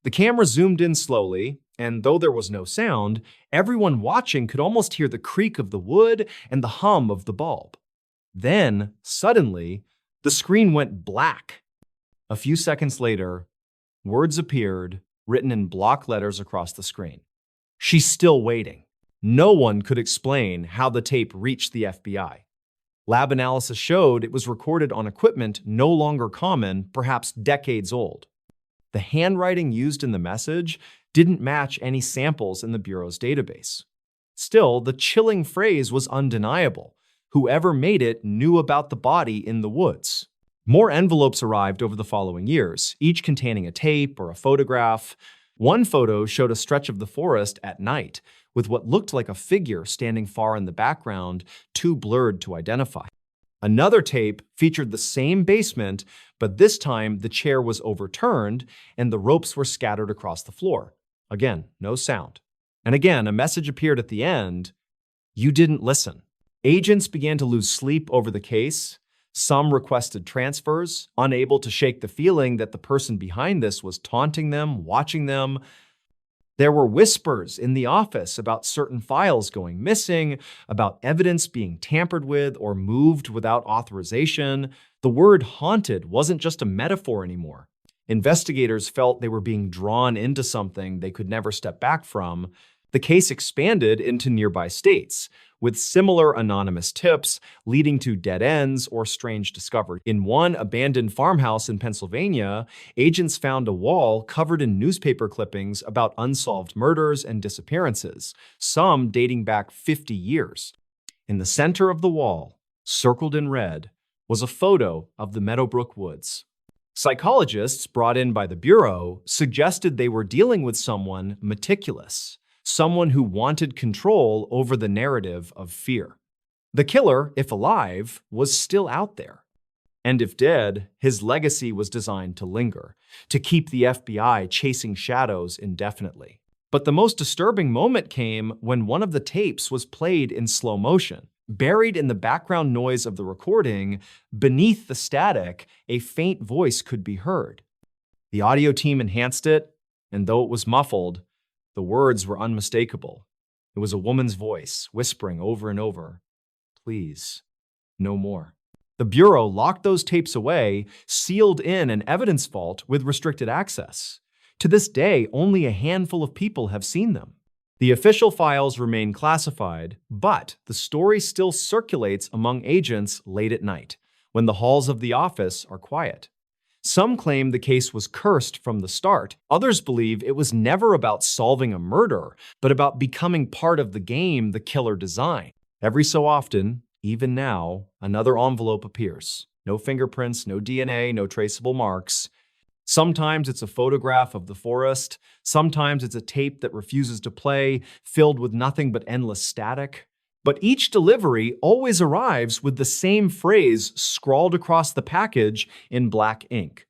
The camera zoomed in slowly, and though there was no sound, everyone watching could almost hear the creak of the wood and the hum of the bulb. Then, suddenly, the screen went black. A few seconds later, words appeared, written in block letters across the screen. "She's still waiting." No one could explain how the tape reached the FBI. Lab analysis showed it was recorded on equipment no longer common, perhaps decades old. The handwriting used in the message didn't match any samples in the Bureau's database. Still, the chilling phrase was undeniable. Whoever made it knew about the body in the woods. More envelopes arrived over the following years, each containing a tape or a photograph. One photo showed a stretch of the forest at night, with what looked like a figure standing far in the background, too blurred to identify. Another tape featured the same basement, but this time the chair was overturned and the ropes were scattered across the floor. Again, no sound. And again, a message appeared at the end: "You didn't listen." Agents began to lose sleep over the case. Some requested transfers, unable to shake the feeling that the person behind this was taunting them, watching them. There were whispers in the office about certain files going missing, about evidence being tampered with or moved without authorization. The word haunted wasn't just a metaphor anymore. Investigators felt they were being drawn into something they could never step back from. The case expanded into nearby states, with similar anonymous tips leading to dead ends or strange discoveries. In one abandoned farmhouse in Pennsylvania, agents found a wall covered in newspaper clippings about unsolved murders and disappearances, some dating back 50 years. In the center of the wall, circled in red, was a photo of the Meadowbrook Woods. Psychologists brought in by the Bureau suggested they were dealing with someone meticulous, someone who wanted control over the narrative of fear. The killer, if alive, was still out there. And if dead, his legacy was designed to linger, to keep the FBI chasing shadows indefinitely. But the most disturbing moment came when one of the tapes was played in slow motion. Buried in the background noise of the recording, beneath the static, a faint voice could be heard. The audio team enhanced it, and though it was muffled, the words were unmistakable. It was a woman's voice, whispering over and over, "Please, no more." The Bureau locked those tapes away, sealed in an evidence vault with restricted access. To this day, only a handful of people have seen them. The official files remain classified, but the story still circulates among agents late at night, when the halls of the office are quiet. Some claim the case was cursed from the start. Others believe it was never about solving a murder, but about becoming part of the game the killer designed. Every so often, even now, another envelope appears. No fingerprints, no DNA, no traceable marks. Sometimes it's a photograph of the forest. Sometimes it's a tape that refuses to play, filled with nothing but endless static. But each delivery always arrives with the same phrase scrawled across the package in black ink: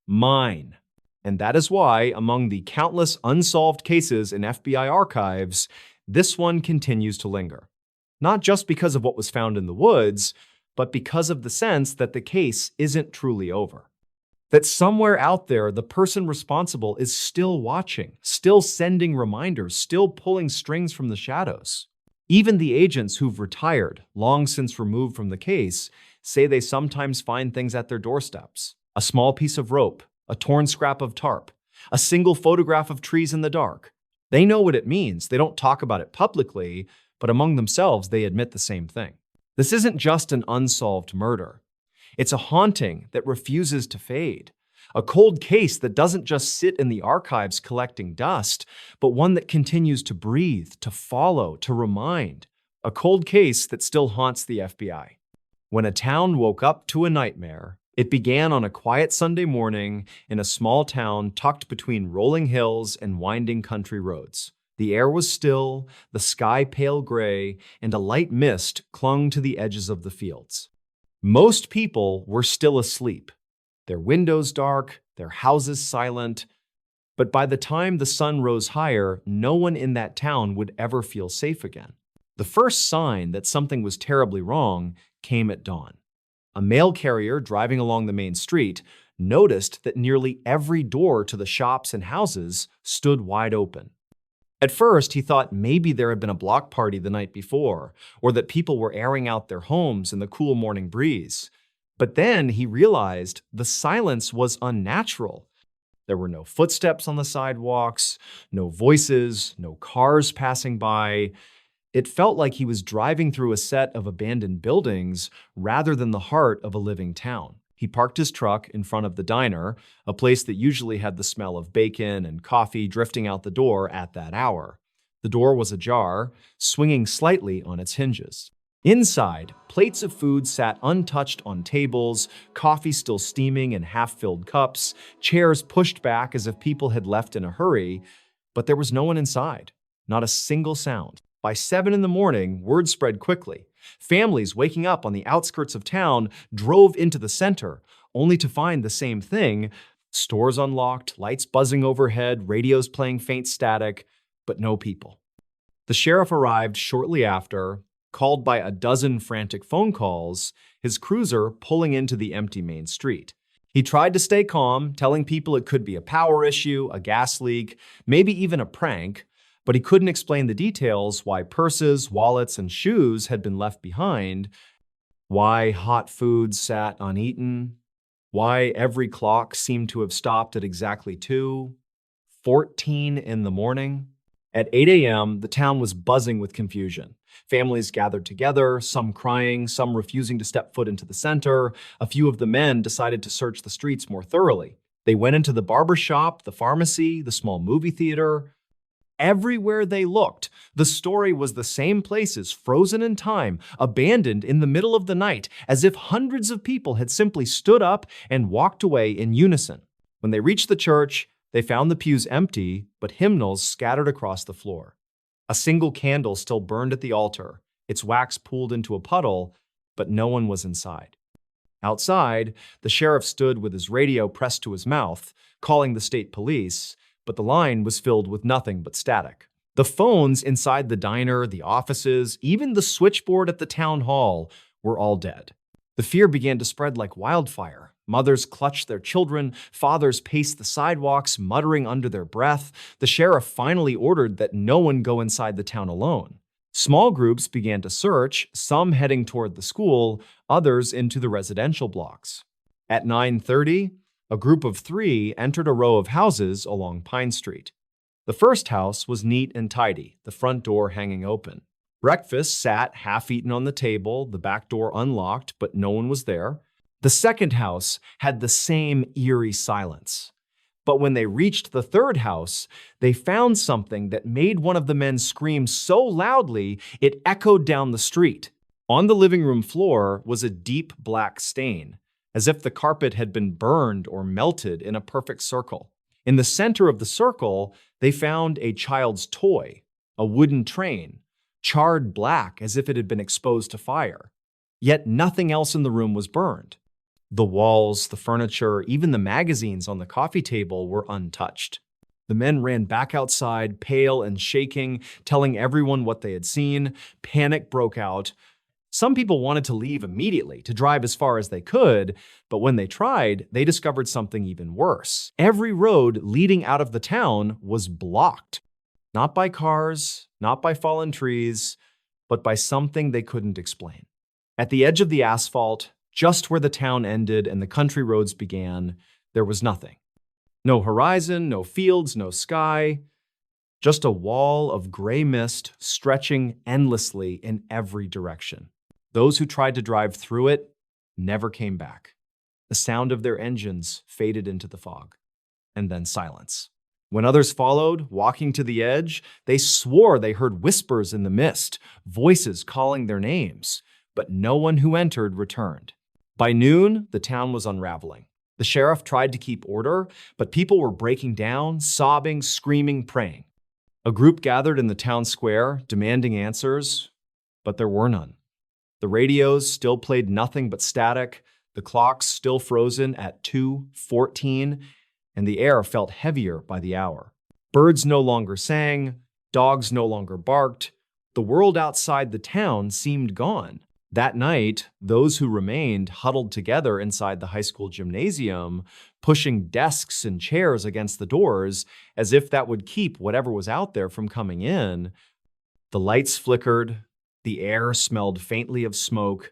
"Mine." And that is why, among the countless unsolved cases in FBI archives, this one continues to linger. Not just because of what was found in the woods, but because of the sense that the case isn't truly over. That somewhere out there, the person responsible is still watching, still sending reminders, still pulling strings from the shadows. Even the agents who've retired, long since removed from the case, say they sometimes find things at their doorsteps. A small piece of rope, a torn scrap of tarp, a single photograph of trees in the dark. They know what it means. They don't talk about it publicly, but among themselves, they admit the same thing. This isn't just an unsolved murder. It's a haunting that refuses to fade. A cold case that doesn't just sit in the archives collecting dust, but one that continues to breathe, to follow, to remind. A cold case that still haunts the FBI. When a town woke up to a nightmare, it began on a quiet Sunday morning in a small town tucked between rolling hills and winding country roads. The air was still, the sky pale gray, and a light mist clung to the edges of the fields. Most people were still asleep, their windows dark, their houses silent. But by the time the sun rose higher, no one in that town would ever feel safe again. The first sign that something was terribly wrong came at dawn. A mail carrier driving along the main street noticed that nearly every door to the shops and houses stood wide open. At first, he thought maybe there had been a block party the night before, or that people were airing out their homes in the cool morning breeze. But then he realized the silence was unnatural. There were no footsteps on the sidewalks, no voices, no cars passing by. It felt like he was driving through a set of abandoned buildings rather than the heart of a living town. He parked his truck in front of the diner, a place that usually had the smell of bacon and coffee drifting out the door at that hour. The door was ajar, swinging slightly on its hinges. Inside, plates of food sat untouched on tables, coffee still steaming in half-filled cups, chairs pushed back as if people had left in a hurry, but there was no one inside, not a single sound. By 7 in the morning, word spread quickly. Families waking up on the outskirts of town drove into the center, only to find the same thing: stores unlocked, lights buzzing overhead, radios playing faint static, but no people. The sheriff arrived shortly after, called by a dozen frantic phone calls, his cruiser pulling into the empty main street. He tried to stay calm, telling people it could be a power issue, a gas leak, maybe even a prank, but he couldn't explain the details: why purses, wallets, and shoes had been left behind, why hot food sat uneaten, why every clock seemed to have stopped at exactly 2:14 in the morning. At 8 a.m., the town was buzzing with confusion. Families gathered together, some crying, some refusing to step foot into the center. A few of the men decided to search the streets more thoroughly. They went into the barber shop, the pharmacy, the small movie theater. Everywhere they looked, the story was the same places, frozen in time, abandoned in the middle of the night, as if hundreds of people had simply stood up and walked away in unison. When they reached the church, they found the pews empty, but hymnals scattered across the floor. A single candle still burned at the altar, its wax pooled into a puddle, but no one was inside. Outside, the sheriff stood with his radio pressed to his mouth, calling the state police, but the line was filled with nothing but static. The phones inside the diner, the offices, even the switchboard at the town hall were all dead. The fear began to spread like wildfire. Mothers clutched their children, fathers paced the sidewalks, muttering under their breath. The sheriff finally ordered that no one go inside the town alone. Small groups began to search, some heading toward the school, others into the residential blocks. At 9:30, a group of 3 entered a row of houses along Pine Street. The first house was neat and tidy, the front door hanging open. Breakfast sat half-eaten on the table, the back door unlocked, but no one was there. The second house had the same eerie silence. But when they reached the third house, they found something that made one of the men scream so loudly it echoed down the street. On the living room floor was a deep black stain, as if the carpet had been burned or melted in a perfect circle. In the center of the circle, they found a child's toy, a wooden train, charred black as if it had been exposed to fire. Yet nothing else in the room was burned. The walls, the furniture, even the magazines on the coffee table were untouched. The men ran back outside, pale and shaking, telling everyone what they had seen. Panic broke out. Some people wanted to leave immediately, to drive as far as they could, but when they tried, they discovered something even worse. Every road leading out of the town was blocked. Not by cars, not by fallen trees, but by something they couldn't explain. At the edge of the asphalt, just where the town ended and the country roads began, there was nothing. No horizon, no fields, no sky, just a wall of gray mist stretching endlessly in every direction. Those who tried to drive through it never came back. The sound of their engines faded into the fog, and then silence. When others followed, walking to the edge, they swore they heard whispers in the mist, voices calling their names, but no one who entered returned. By noon, the town was unraveling. The sheriff tried to keep order, but people were breaking down, sobbing, screaming, praying. A group gathered in the town square, demanding answers, but there were none. The radios still played nothing but static, the clocks still frozen at 2:14, and the air felt heavier by the hour. Birds no longer sang, dogs no longer barked. The world outside the town seemed gone. That night, those who remained huddled together inside the high school gymnasium, pushing desks and chairs against the doors as if that would keep whatever was out there from coming in. The lights flickered, the air smelled faintly of smoke,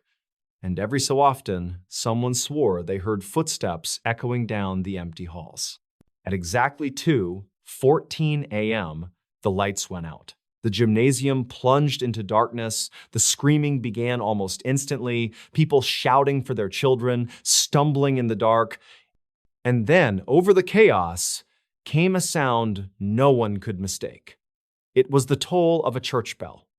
and every so often, someone swore they heard footsteps echoing down the empty halls. At exactly 2:14 a.m., the lights went out. The gymnasium plunged into darkness. The screaming began almost instantly, people shouting for their children, stumbling in the dark. And then, over the chaos, came a sound no one could mistake. It was the toll of a church bell,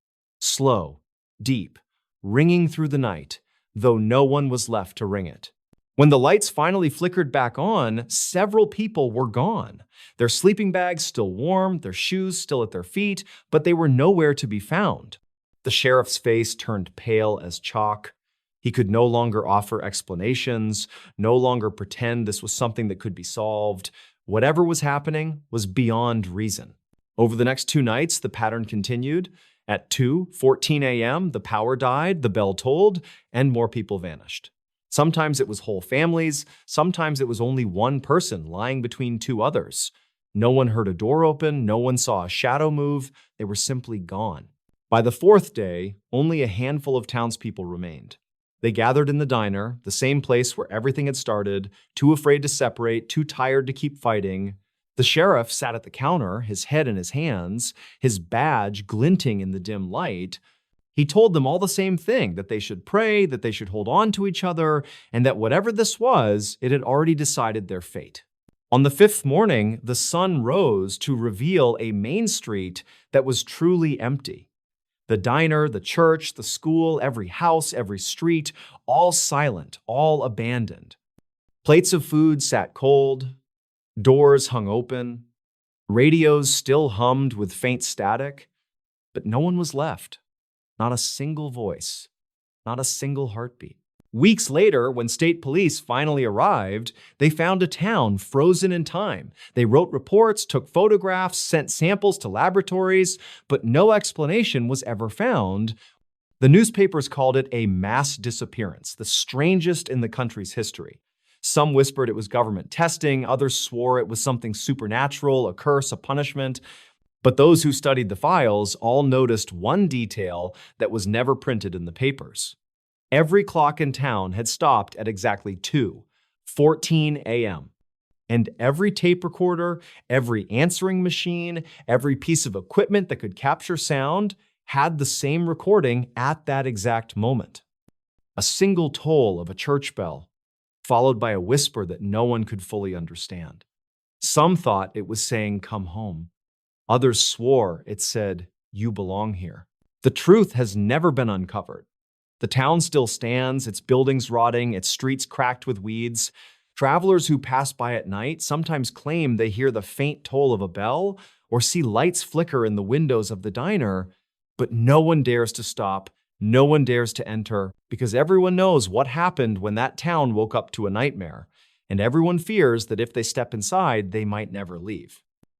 slow, deep, ringing through the night, though no one was left to ring it. When the lights finally flickered back on, several people were gone. Their sleeping bags still warm, their shoes still at their feet, but they were nowhere to be found. The sheriff's face turned pale as chalk. He could no longer offer explanations, no longer pretend this was something that could be solved. Whatever was happening was beyond reason. Over the next 2 nights, the pattern continued. At 2:14 a.m., the power died, the bell tolled, and more people vanished. Sometimes it was whole families, sometimes it was only one person lying between 2 others. No one heard a door open, no one saw a shadow move, they were simply gone. By the 4th day, only a handful of townspeople remained. They gathered in the diner, the same place where everything had started, too afraid to separate, too tired to keep fighting. The sheriff sat at the counter, his head in his hands, his badge glinting in the dim light. He told them all the same thing, that they should pray, that they should hold on to each other, and that whatever this was, it had already decided their fate. On the 5th morning, the sun rose to reveal a main street that was truly empty. The diner, the church, the school, every house, every street, all silent, all abandoned. Plates of food sat cold, doors hung open, radios still hummed with faint static, but no one was left. Not a single voice, not a single heartbeat. Weeks later, when state police finally arrived, they found a town frozen in time. They wrote reports, took photographs, sent samples to laboratories, but no explanation was ever found. The newspapers called it a mass disappearance, the strangest in the country's history. Some whispered it was government testing, others swore it was something supernatural, a curse, a punishment. But those who studied the files all noticed one detail that was never printed in the papers. Every clock in town had stopped at exactly 2:14 a.m. And every tape recorder, every answering machine, every piece of equipment that could capture sound had the same recording at that exact moment. A single toll of a church bell, followed by a whisper that no one could fully understand. Some thought it was saying, "Come home." Others swore it said, "You belong here." The truth has never been uncovered. The town still stands, its buildings rotting, its streets cracked with weeds. Travelers who pass by at night sometimes claim they hear the faint toll of a bell or see lights flicker in the windows of the diner, but no one dares to stop, no one dares to enter, because everyone knows what happened when that town woke up to a nightmare, and everyone fears that if they step inside, they might never leave.